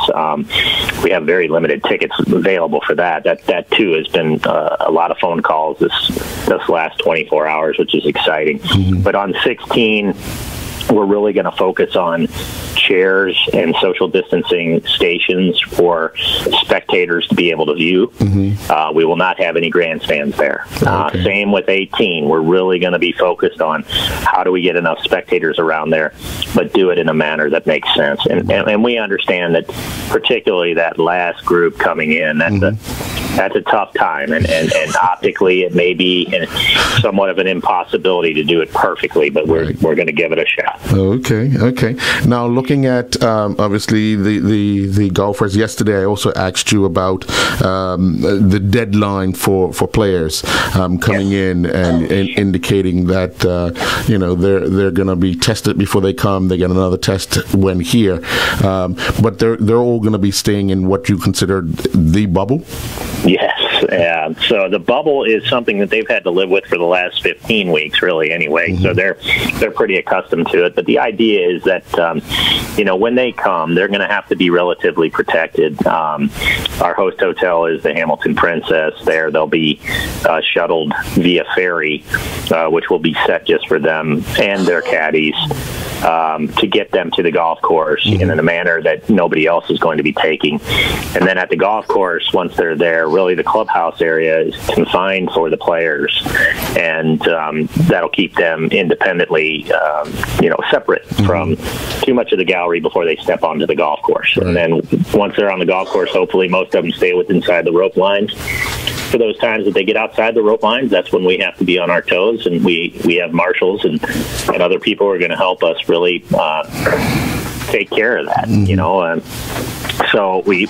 We have very limited tickets available for that. That too has been a lot of phone calls this last 24 hours, which is exciting. But on 16, we're really going to focus on chairs and social distancing stations for spectators to be able to view. We will not have any grandstands there. Same with 18. We're really going to be focused on how do we get enough spectators around there, but do it in a manner that makes sense. And we understand that particularly that last group coming in, that's a tough time. And optically, it may be somewhat of an impossibility to do it perfectly, but we're going to give it a shot. Okay. Now, looking at obviously the golfers, yesterday I also asked you about the deadline for players coming in and indicating that they're going to be tested before they come. They get another test when here, but they're all going to be staying in what you consider the bubble. Yes. So the bubble is something that they've had to live with for the last 15 weeks, really, anyway. So they're pretty accustomed to it. But the idea is that, when they come, they're going to have to be relatively protected. Our host hotel is the Hamilton Princess. They'll be shuttled via ferry, which will be set just for them and their caddies to get them to the golf course in a manner that nobody else is going to be taking. And then at the golf course, once they're there, really the clubhouse area is confined for the players, and that'll keep them independently, separate from too much of the gallery before they step onto the golf course. Right. And then once they're on the golf course, hopefully most of them stay inside the rope lines. For those times that they get outside the rope lines, that's when we have to be on our toes, and we have marshals and other people who are going to help us really take care of that, So we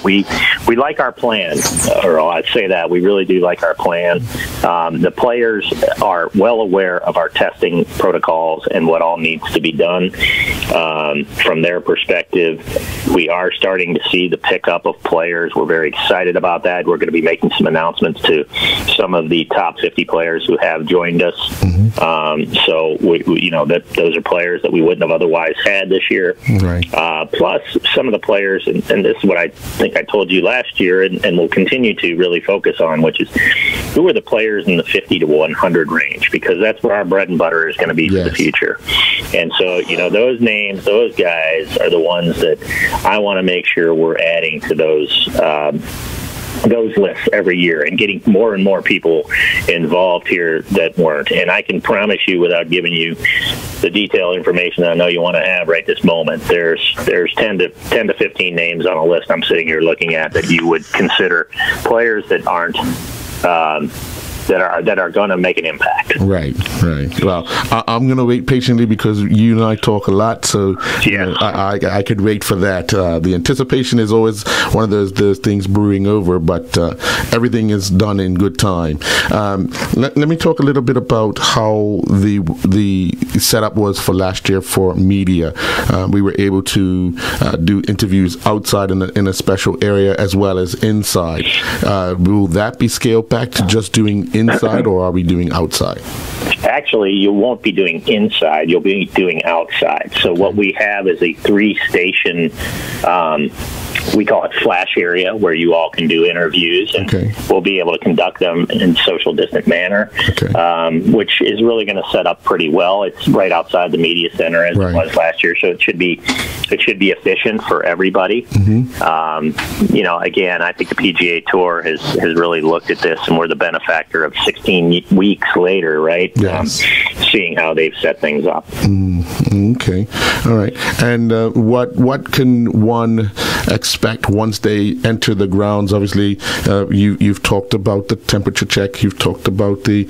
like our plan, or I'd say that we really do like our plan. The players are well aware of our testing protocols and what all needs to be done. From their perspective, we are starting to see the pickup of players. We're very excited about that. We're going to be making some announcements to some of the top 50 players who have joined us. So those are players that we wouldn't have otherwise had this year. Right. Plus some of the players, and this is what I think I told you last year, and we'll continue to really focus on, which is who are the players in the 50 to 100 range, because that's where our bread and butter is going to be for the future. And so, those names, those guys are the ones that I want to make sure we're adding to those lists every year and getting more and more people involved here that weren't. And I can promise you, without giving you the detailed information that I know you want to have right this moment, there's 10 to 15 names on a list I'm sitting here looking at that you would consider players that aren't that are going to make an impact. Right. Well, I'm going to wait patiently because you and I talk a lot, so I could wait for that. The anticipation is always one of those things brewing over, but everything is done in good time. Let me talk a little bit about how the setup was for last year for media. We were able to do interviews outside in a special area as well as inside. Will that be scaled back to just doing inside, or are we doing outside? Actually, you won't be doing inside. You'll be doing outside. So what we have is a 3-station, we call it flash area, where you all can do interviews, and we'll be able to conduct them in social distant manner, which is really going to set up pretty well. It's right outside the media center as it was last year, so it should be efficient for everybody. Again, I think the PGA Tour has really looked at this, and we're the benefactor of 16 weeks later, right? Seeing how they've set things up. Okay, all right. And what can one expect once they enter the grounds? Obviously, you've talked about the temperature check. You've talked about the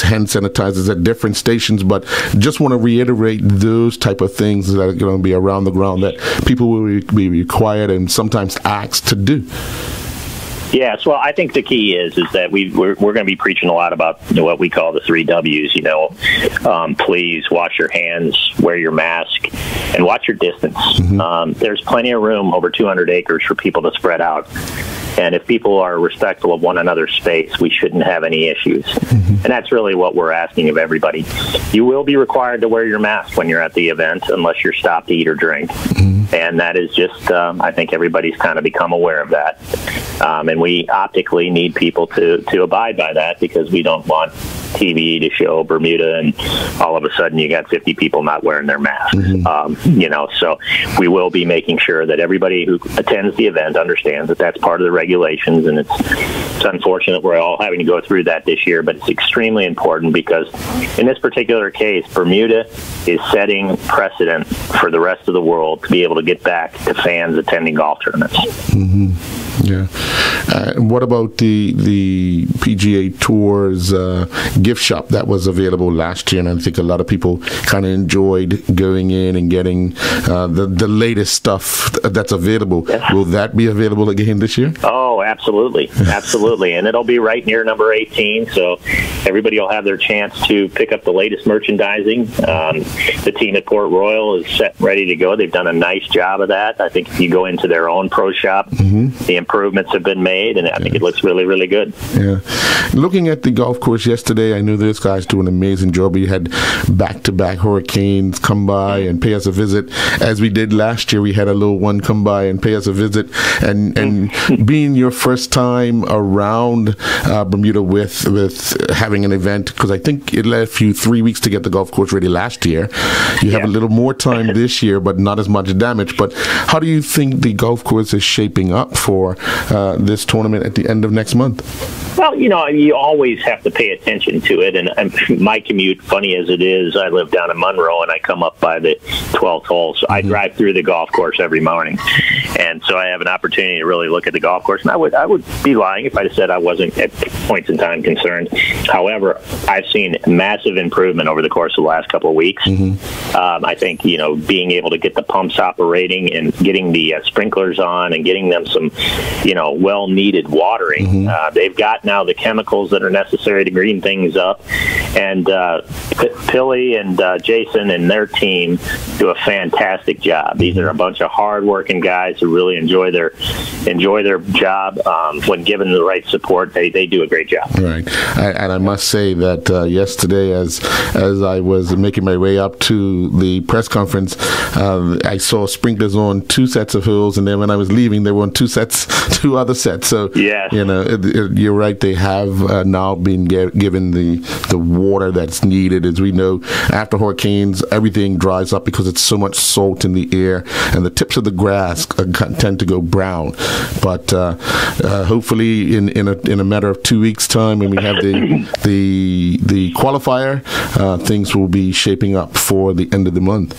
hand sanitizers at different stations, but just want to reiterate those type of things that are going to be around the ground that people will be required and sometimes asked to do. Yes, well, I think the key is that we're going to be preaching a lot about what we call the 3 W's. Please wash your hands, wear your mask, and watch your distance. There's plenty of room, over 200 acres, for people to spread out. And if people are respectful of one another's space, we shouldn't have any issues. And that's really what we're asking of everybody. You will be required to wear your mask when you're at the event unless you're stopped to eat or drink. And that is just, I think everybody's kind of become aware of that. And we optically need people to abide by that, because we don't want TV to show Bermuda and all of a sudden you got 50 people not wearing their masks. So we will be making sure that everybody who attends the event understands that that's part of the regulations, and it's unfortunate we're all having to go through that this year, but it's extremely important because in this particular case, Bermuda is setting precedent for the rest of the world to be able to get back to fans attending golf tournaments. Yeah. What about the PGA Tour's gift shop that was available last year? And I think a lot of people kind of enjoyed going in and getting the latest stuff that's available. Will that be available again this year? Oh, absolutely. Absolutely. And it'll be right near number 18. So everybody will have their chance to pick up the latest merchandising. The team at Port Royal is set ready to go. They've done a nice job of that. I think if you go into their own pro shop, the improvements have been made, and I think it looks really, really good. Yeah. Looking at the golf course yesterday, I knew this guy's doing an amazing job. We had back-to-back hurricanes come by and pay us a visit. As we did last year, we had a little one come by and pay us a visit. And being your first time around Bermuda with having an event, because I think it left you 3 weeks to get the golf course ready last year. You have a little more time this year, but not as much damage. But how do you think the golf course is shaping up for this tournament at the end of next month? Well, you always have to pay attention to it. And my commute, funny as it is, I live down in Monroe, and I come up by the 12th hole. So I drive through the golf course every morning. And so I have an opportunity to really look at the golf course. And I would be lying if I said I wasn't at points in time concerned. However, I've seen massive improvement over the course of the last couple of weeks. I think, being able to get the pumps operating and getting the sprinklers on and getting them some, well-needed watering. They've got now the chemicals that are necessary to green things up. And Pilly and Jason and their team do a fantastic job. These are a bunch of hard-working guys who really enjoy their job. When given the right support, they do a great job. Right. And I must say that yesterday, as I was making my way up to the press conference, I saw sprinklers on 2 sets of holes, and then when I was leaving, they were on 2 other sets. So, you're right. They have now been given the water that's needed. As we know, after hurricanes, everything dries up because it's so much salt in the air, and the tips of the grass tend to go brown. But hopefully, in a matter of 2 weeks' time, when we have the qualifier, things will be shaping up for the end of the month.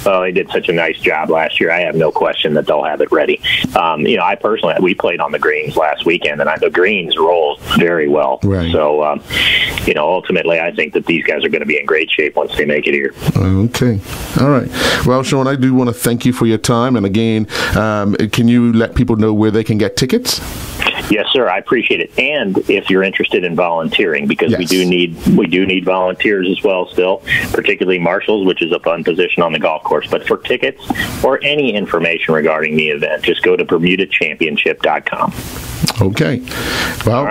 Oh, they did such a nice job last year. I have no question that they'll have it ready. I personally, we played on the greens last weekend, and the greens rolled very well. Right. So, ultimately, I think that these guys are going to be in great shape once they make it here. Okay. All right. Well, Sean, I do want to thank you for your time. And again, can you let people know where they can get tickets? Yes, sir. I appreciate it. And if you're interested in volunteering, because we do need volunteers as well still, particularly marshals, which is a fun position on the golf course. But for tickets or any information regarding the event, just go to BermudaChampionship.com. Okay. Well,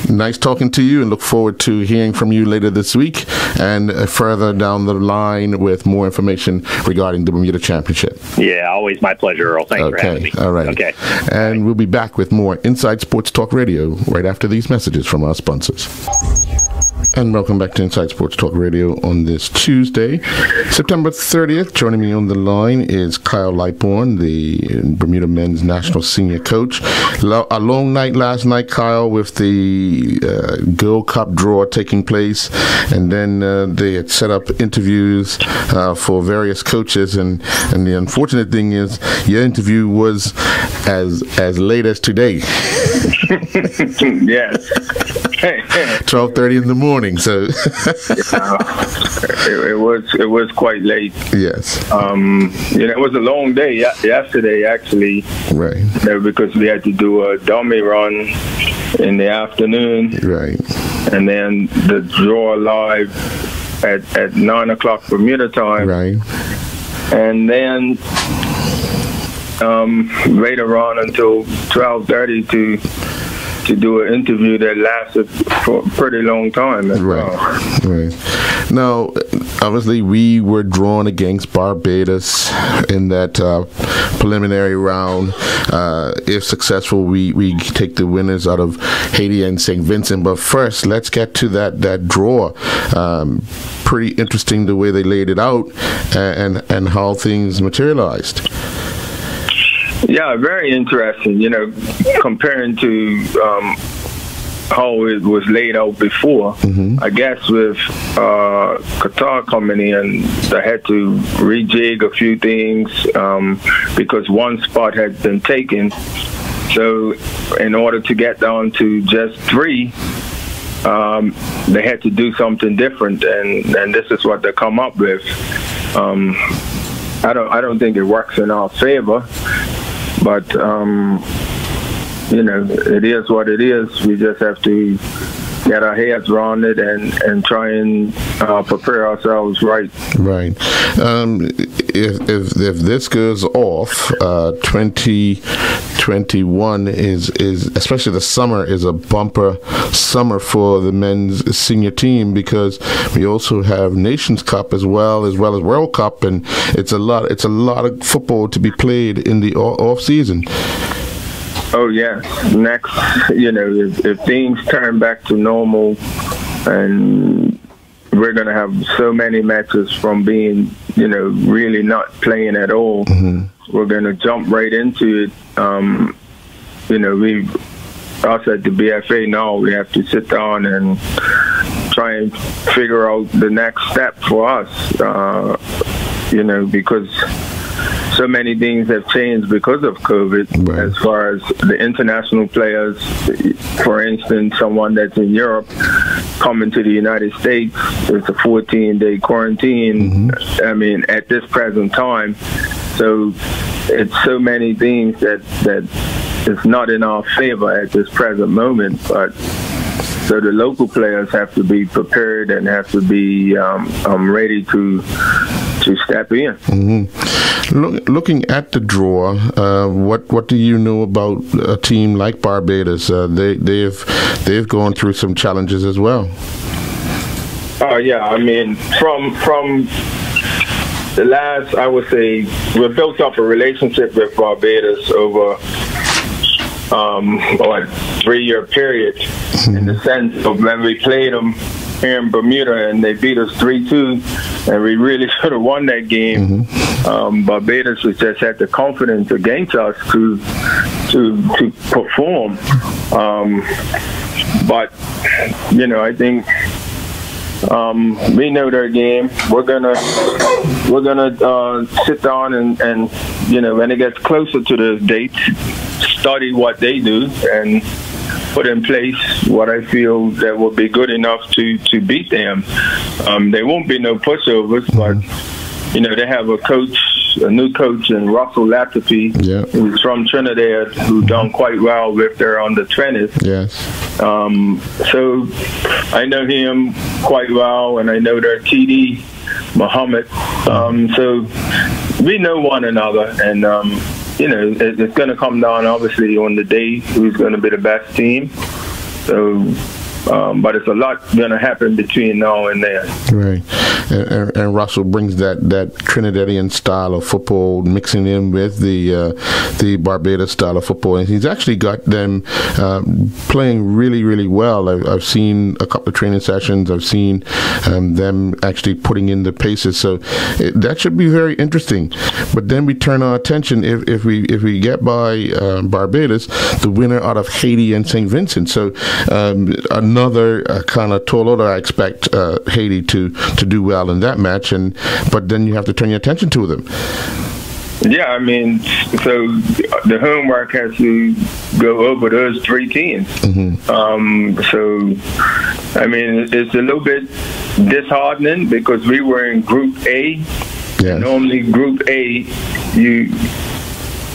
nice talking to you, and look forward to hearing from you later this week and further down the line with more information regarding the Bermuda Championship. Yeah, always my pleasure, Earl. Thanks for having me. All right. Okay. And we'll be back with more Inside Sports Talk Radio right after these messages from our sponsors. And welcome back to Inside Sports Talk Radio on this Tuesday, September 30th. Joining me on the line is Kyle Lightbourne, the Bermuda men's national senior coach. A long night last night, Kyle, with the Girl Cup draw taking place, and then they had set up interviews for various coaches, and the unfortunate thing is your interview was as late as today. Yes. 12:30 in the morning. So it was quite late. Yes. It was a long day yesterday, actually. Right. Because we had to do a dummy run in the afternoon. Right. And then the draw live at 9 o'clock Bermuda time. Right. And then later on until 12:30 to do an interview that lasted for a pretty long time. Right. Now, obviously, we were drawn against Barbados in that preliminary round. If successful, we take the winners out of Haiti and St. Vincent. But first, let's get to that draw. Pretty interesting the way they laid it out and how things materialized. Yeah, very interesting. Comparing to how it was laid out before. I guess with Qatar coming in, they had to rejig a few things because one spot had been taken. So in order to get down to just 3, they had to do something different, and this is what they come up with. I don't think it works in our favor. But, it is what it is. We just have to get our heads around it and try and prepare ourselves right. Right. If this goes off, 20 2021 is especially the summer is a bumper summer for the men's senior team, because we also have Nations Cup as well as World Cup, and it's a lot of football to be played in the off season. Oh yes, next, if things turn back to normal, and we're going to have so many matches from being, really not playing at all. We're going to jump right into it. Us at the BFA now, we have to sit down and try and figure out the next step for us, because so many things have changed because of COVID. Right. As far as the international players, for instance, someone that's in Europe coming to the United States, it's a 14-day quarantine. I mean, at this present time, so it's so many things that is not in our favor at this present moment. But so the local players have to be prepared and have to be ready to step in. Looking at the draw, what do you know about a team like Barbados? They've gone through some challenges as well. Yeah, I mean, from the last, I would say, we've built up a relationship with Barbados over a 3-year period, in the sense of when we played them here in Bermuda and they beat us 3-2, and we really should have won that game. Barbados just had the confidence against us to perform. But I think we know their game. We're gonna sit down and when it gets closer to the dates, study what they do and put in place what I feel that will be good enough to beat them. There won't be no pushovers, but they have a new coach in Russell Latapy, who's from Trinidad, who done quite well with their under-20s. Yes. So I know him quite well, and I know their TD, Muhammad. So we know one another, and it's going to come down, obviously, on the day who's going to be the best team. So, but it's a lot going to happen between now and then. Right. And Russell brings that Trinidadian style of football, mixing in with the Barbados style of football, and he's actually got them playing really, really well. I've seen a couple of training sessions. I've seen them actually putting in the paces, so that should be very interesting. But then we turn our attention, if we get by Barbados, the winner out of Haiti and St. Vincent. So another kind of tall order. I expect Haiti to do well in that match, but then you have to turn your attention to them. Yeah, I mean, so the homework has to go over those 3 teams. So, I mean, it's a little bit disheartening because we were in Group A. Yes. Normally, Group A,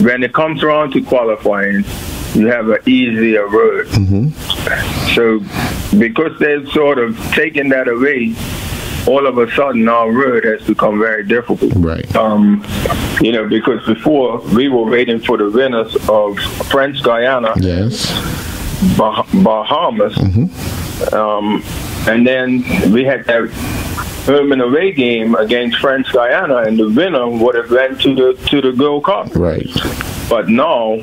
when it comes around to qualifying, you have an easier road. So, because they've sort of taken that away, all of a sudden our road has become very difficult. Right. Because before we were waiting for the winners of French Guiana, Bahamas, and then we had that home and away game against French Guiana, and the winner would have went to the Gold Cup. Right. But now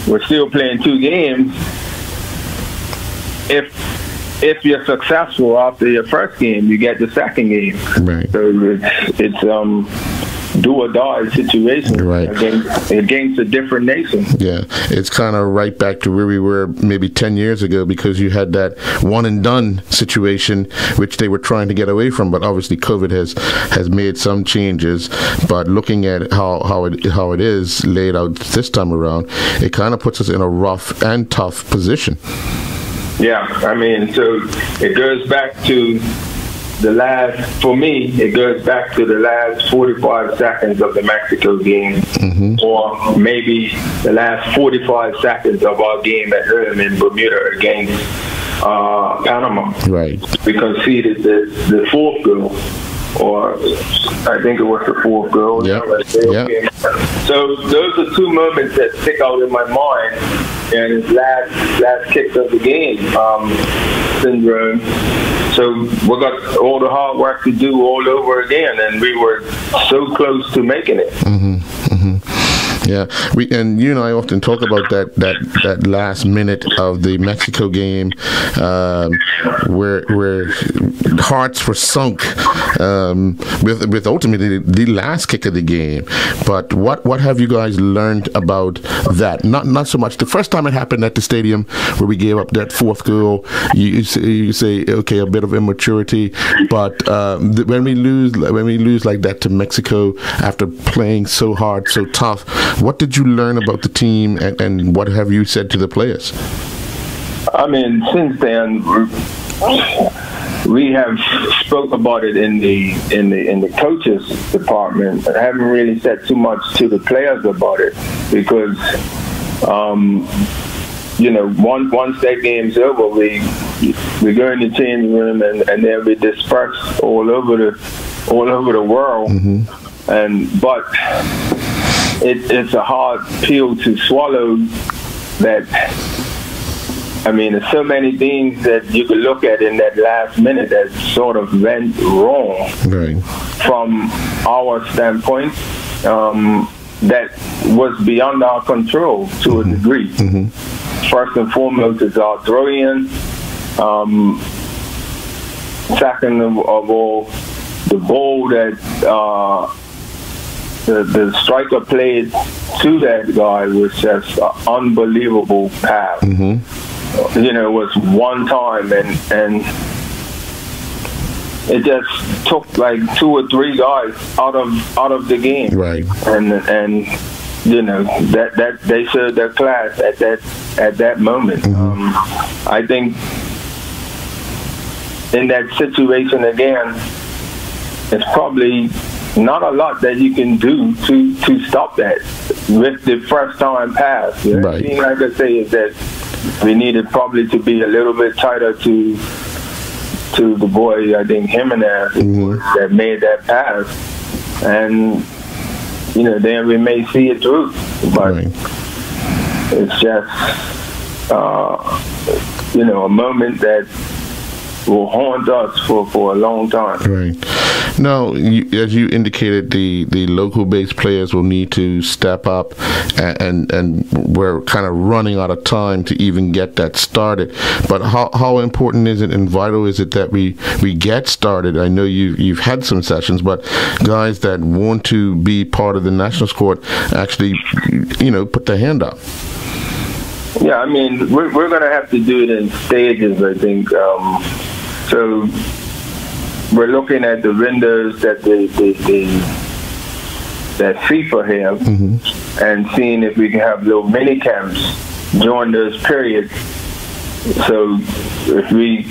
we're still playing 2 games. If you're successful after your first game, you get the second game. Right. So it's do or die situation against a different nation. Yeah, it's kind of right back to where we were maybe 10 years ago, because you had that one and done situation which they were trying to get away from. But obviously COVID has made some changes. But looking at how it is laid out this time around, it kind of puts us in a rough and tough position. Yeah, I mean, so it goes back to the last 45 seconds of the Mexico game, or maybe the last 45 seconds of our game at home in Bermuda against Panama. Right. We conceded the 4th goal. or I think it was the fourth goal. Yeah. Okay. So those are two moments that stick out in my mind. And his last kick of the game syndrome. So we got all the hard work to do all over again, and we were so close to making it. Yeah, and you and I often talk about that last minute of the Mexico game, where hearts were sunk with ultimately the last kick of the game. But what have you guys learned about that? Not so much the first time it happened at the stadium where we gave up that fourth goal. You say okay, a bit of immaturity, but when we lose like that to Mexico after playing so hard, so tough. What did you learn about the team, and what have you said to the players? I mean, since then, we have spoke about it in the coaches department. I haven't really said too much to the players about it because, once that game's over, we go in the changing room and then we disperse all over the world, but. It's a hard pill to swallow. That I mean, there's so many things that you could look at in that last minute that sort of went wrong from our standpoint. That was beyond our control to a degree. First and foremost is our throw-in. Second of all, the ball that. The striker played to that guy was just an unbelievable pass. It was one time, and it just took like 2 or 3 guys out of the game. Right. And that they showed their class at that moment. I think in that situation again, it's probably not a lot that you can do to stop that with the first time pass. The thing I could say is that we needed probably to be a little bit tighter to the boy, I think Jimenez, that made that pass. And, then we may see it through. But it's just, a moment that will haunt us for a long time. Right. Now, as you indicated, the local based players will need to step up, and we're kind of running out of time to even get that started. But how important is it and vital is it that we get started? I know you've had some sessions, but guys that want to be part of the national squad actually, put their hand up. Yeah, I mean, we're going to have to do it in stages, I think. So we're looking at the windows that that FIFA have, and seeing if we can have little mini camps during those periods. So if we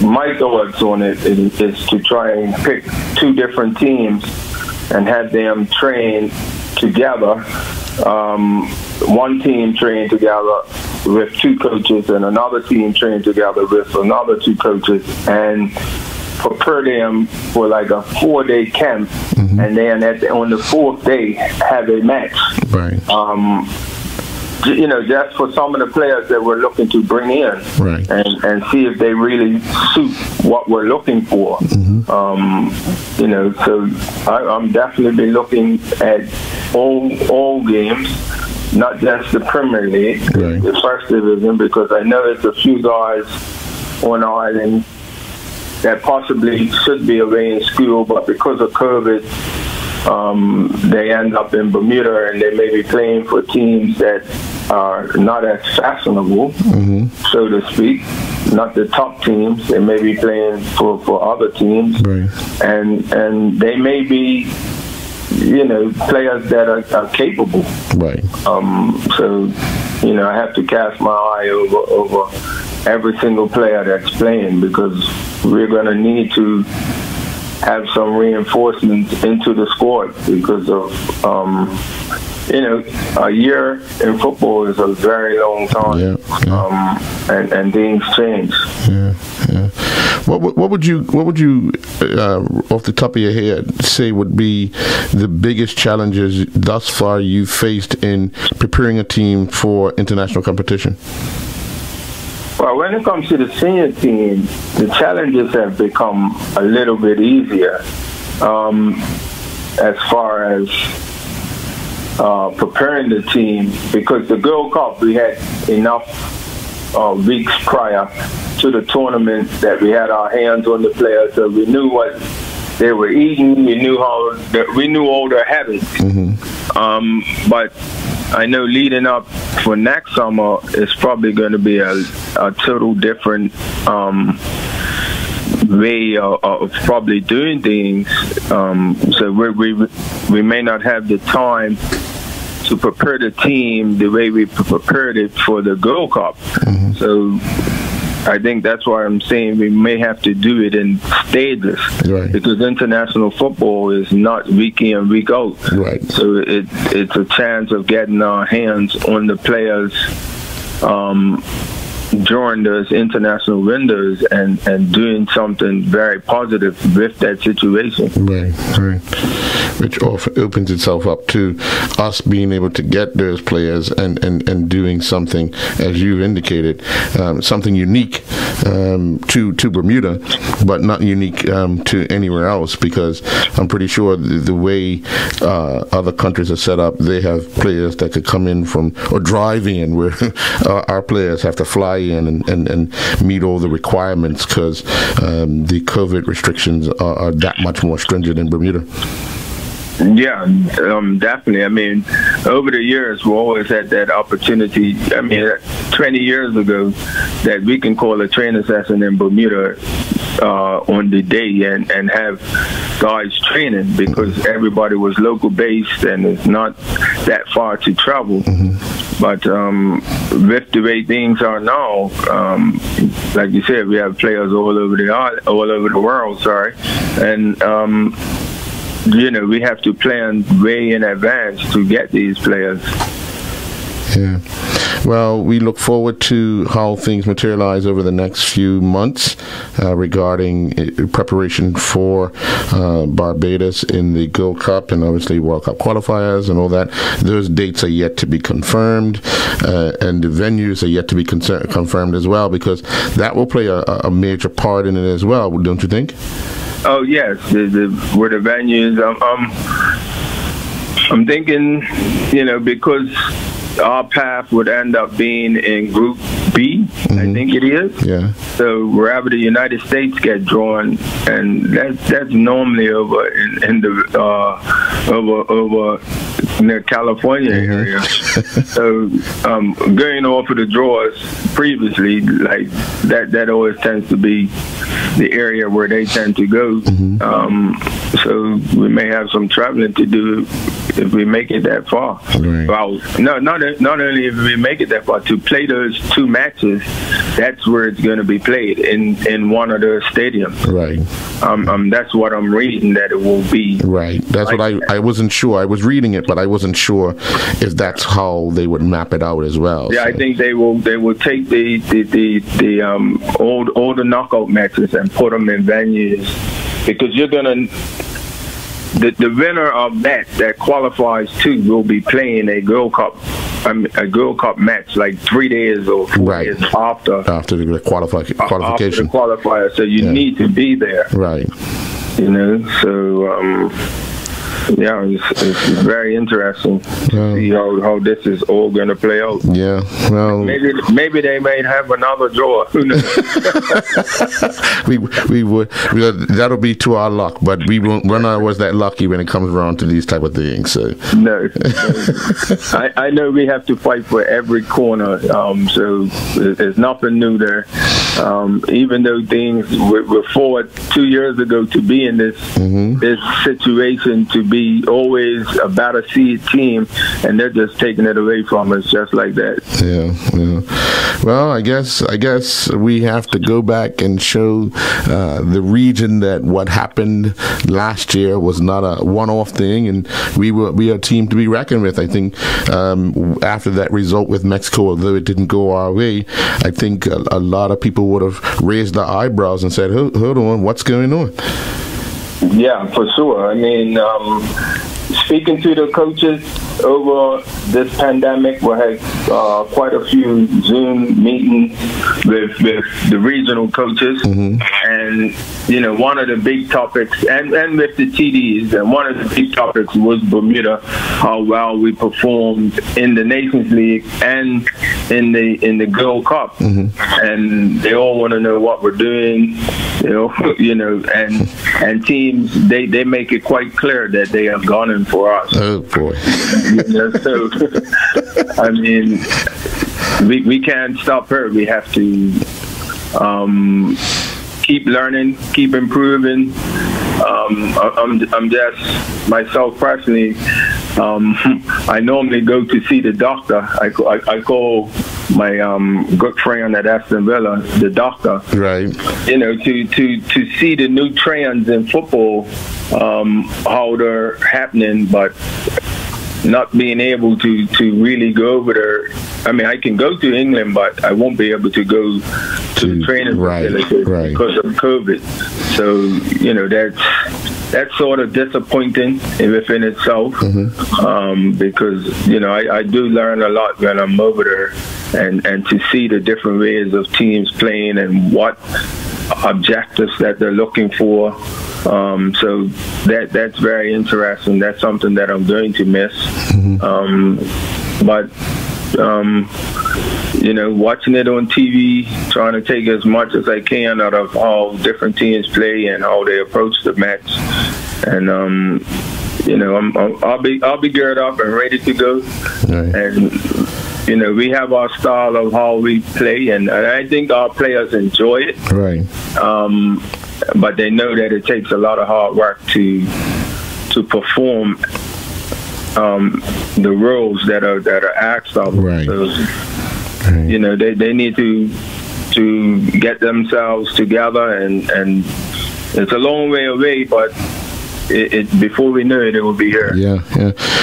my thoughts on it is to try and pick 2 different teams and have them train together. One team trained together with 2 coaches and another team trained together with another 2 coaches, and prepare them for like a 4-day camp, and then on the 4th day have a match. Right. Just for some of the players that we're looking to bring in, and see if they really suit what we're looking for. So I'm definitely looking at all games, not just the Premier League, the first division, because I know there's a few guys on the island that possibly should be away in school, but because of COVID, they end up in Bermuda, and they may be playing for teams that are not as fashionable, so to speak, not the top teams. They may be playing for other teams, and they may be, players that are capable. So, I have to cast my eye over every single player that's playing, because we're going to need to have some reinforcements into the squad because of, a year in football is a very long time, and things change. What would you off the top of your head say would be the biggest challenges thus far you've faced in preparing a team for international competition? Well, when it comes to the senior team, the challenges have become a little bit easier as far as preparing the team, because the Gold Cup, we had enough weeks prior to the tournament that we had our hands on the players, so we knew what they were eating. We knew all their habits. But I know leading up for next summer, it's probably going to be a total different way of probably doing things. So we may not have the time to prepare the team the way we prepared it for the Gold Cup. So I think that's why I'm saying we may have to do it in stages, right, because international football is not week in, week out. Right. So it's a chance of getting our hands on the players during those international windows and doing something very positive with that situation. Right. Which often opens itself up to us being able to get those players and doing something, as you indicated, something unique to Bermuda, but not unique to anywhere else, because I'm pretty sure the way other countries are set up, they have players that could come in from or drive in, where our players have to fly in and meet all the requirements, because the COVID restrictions are that much more stringent in Bermuda. Yeah, definitely. I mean, over the years, we always had that opportunity. I mean, 20 years ago, that we can call a training session in Bermuda on the day and have guys training, because everybody was local based and it's not that far to travel. But with the way things are now, like you said, we have players all over the world. Sorry, and we have to plan way in advance to get these players. Yeah. Well, we look forward to how things materialize over the next few months regarding preparation for Barbados in the Gold Cup and obviously World Cup qualifiers and all that. Those dates are yet to be confirmed, and the venues are yet to be confirmed as well, because that will play a major part in it as well, don't you think? Oh yes, where the venues. I'm thinking, because our path would end up being in Group B, I think it is. Yeah. So wherever the United States get drawn, and that's normally over in the over near California area. So going off of the draws previously, like that always tends to be the area where they tend to go. So we may have some traveling to do if we make it that far. Right. Well, not only if we make it that far, to play those two matches, that's where it's going to be played, in one of the stadiums. Right. That's what I'm reading, that it will be. Right. That's like what I wasn't sure. I was reading it, but I wasn't sure if that's how they would map it out as well. Yeah, so I think they will take all the knockout matches and put them in venues, because you're gonna. The winner of that qualifies too will be playing a Gold Cup match like 3 days or 4 days after the qualification. After the qualifier, so you need to be there. Right. So yeah, it's very interesting to see how this is all going to play out. Yeah, well, maybe they may have another draw. Who knows? we would. That'll be to our luck, but we're not always that lucky when it comes around to these type of things. So no. I know we have to fight for every corner. So there's nothing new there. Even though things were forward 2 years ago to be in this situation, to be be always a better seed team, and they're just taking it away from us just like that. Yeah. Well, I guess we have to go back and show the region that what happened last year was not a one-off thing, and we are a team to be reckoned with. I think after that result with Mexico, although it didn't go our way, I think a lot of people would have raised their eyebrows and said, hold on, what's going on? Yeah, for sure. I mean, speaking to the coaches over this pandemic, we had quite a few Zoom meetings with the regional coaches, and one of the big topics, and with the TDs, and one of the big topics was Bermuda, how well we performed in the Nations League and in the Gold Cup, and they all want to know what we're doing, and teams they make it quite clear that they have gone in for us. Oh boy. So I mean, we can't stop her. We have to keep learning, keep improving. I'm just myself personally. I normally go to see the doctor. I call my good friend at Aston Villa the doctor. Right. To see the new trends in football, how they're happening, but not being able to really go over there. I mean, I can go to England, but I won't be able to go to the training facility because of COVID. So, that's sort of disappointing within itself, because, I do learn a lot when I'm over there, and to see the different ways of teams playing and what objectives that they're looking for. So that's very interesting. That's something that I'm going to miss. But watching it on TV, trying to take as much as I can out of how different teams play and how they approach the match. And I'll be geared up and ready to go. Right. And we have our style of how we play, and I think our players enjoy it. Right. But they know that it takes a lot of hard work to perform the roles that are asked of them. Right. So, they need to get themselves together, and it's a long way away, but before we know it, it will be here. Yeah.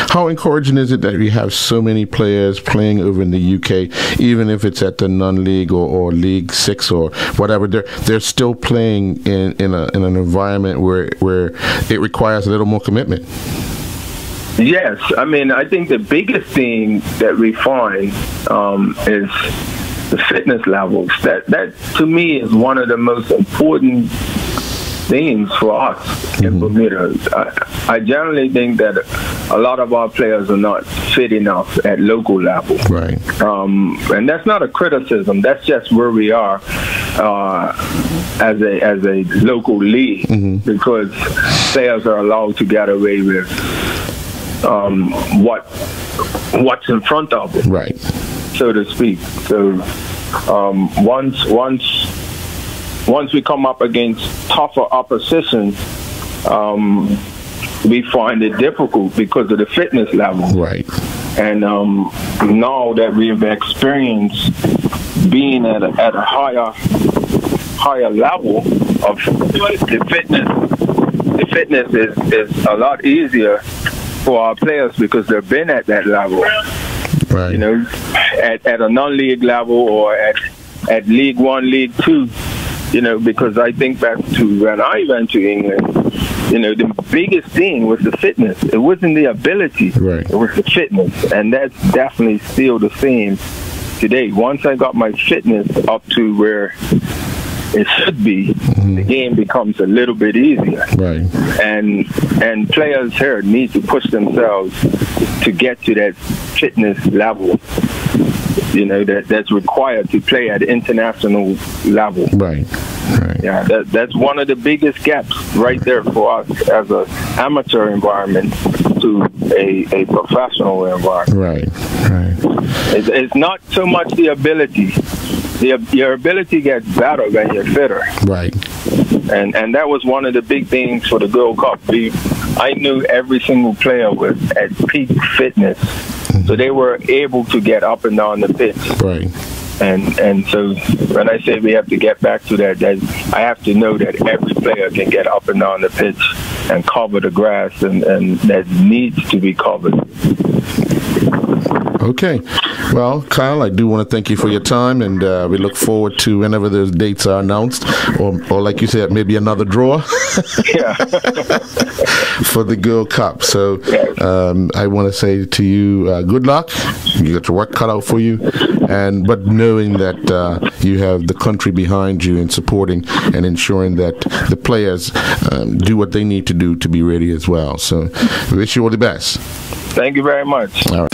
How encouraging is it that we have so many players playing over in the UK, even if it's at the non-league or League 6 or whatever? They're still playing in an environment where it requires a little more commitment. Yes, I mean, I think the biggest thing that we find is the fitness levels. That to me is one of the most important things for us in Bermuda. I generally think that a lot of our players are not fit enough at local level. Right. And that's not a criticism. That's just where we are as a local league, because players are allowed to get away with what's in front of them, right, so to speak. So once we come up against tougher opposition, we find it difficult because of the fitness level. Right. And now that we've experienced being at a higher level of the fitness is a lot easier for our players because they've been at that level. Right. At a non-league level or at League 1, League 2. Because I think back to when I went to England, the biggest thing was the fitness. It wasn't the ability. Right. It was the fitness. And that's definitely still the same today. Once I got my fitness up to where it should be, the game becomes a little bit easier. Right. And players here need to push themselves to get to that fitness level, that's required to play at international level. Right. Right. Yeah, that's one of the biggest gaps right there for us as an amateur environment to a professional environment. Right. Right. It's not so much the ability. Your ability gets better when you're fitter. Right. And that was one of the big things for the Gold Cup. I knew every single player was at peak fitness, so they were able to get up and down the pitch. Right. And so when I say we have to get back to that, I have to know that every player can get up and down the pitch and cover the grass and that needs to be covered. Okay. Well, Kyle, I do want to thank you for your time, and we look forward to whenever those dates are announced, or like you said, maybe another draw Yeah. for the Girl Cup. So I want to say to you, good luck. You got your work cut out for you, but knowing that you have the country behind you and supporting and ensuring that the players do what they need to do to be ready as well. So we wish you all the best. Thank you very much. All right.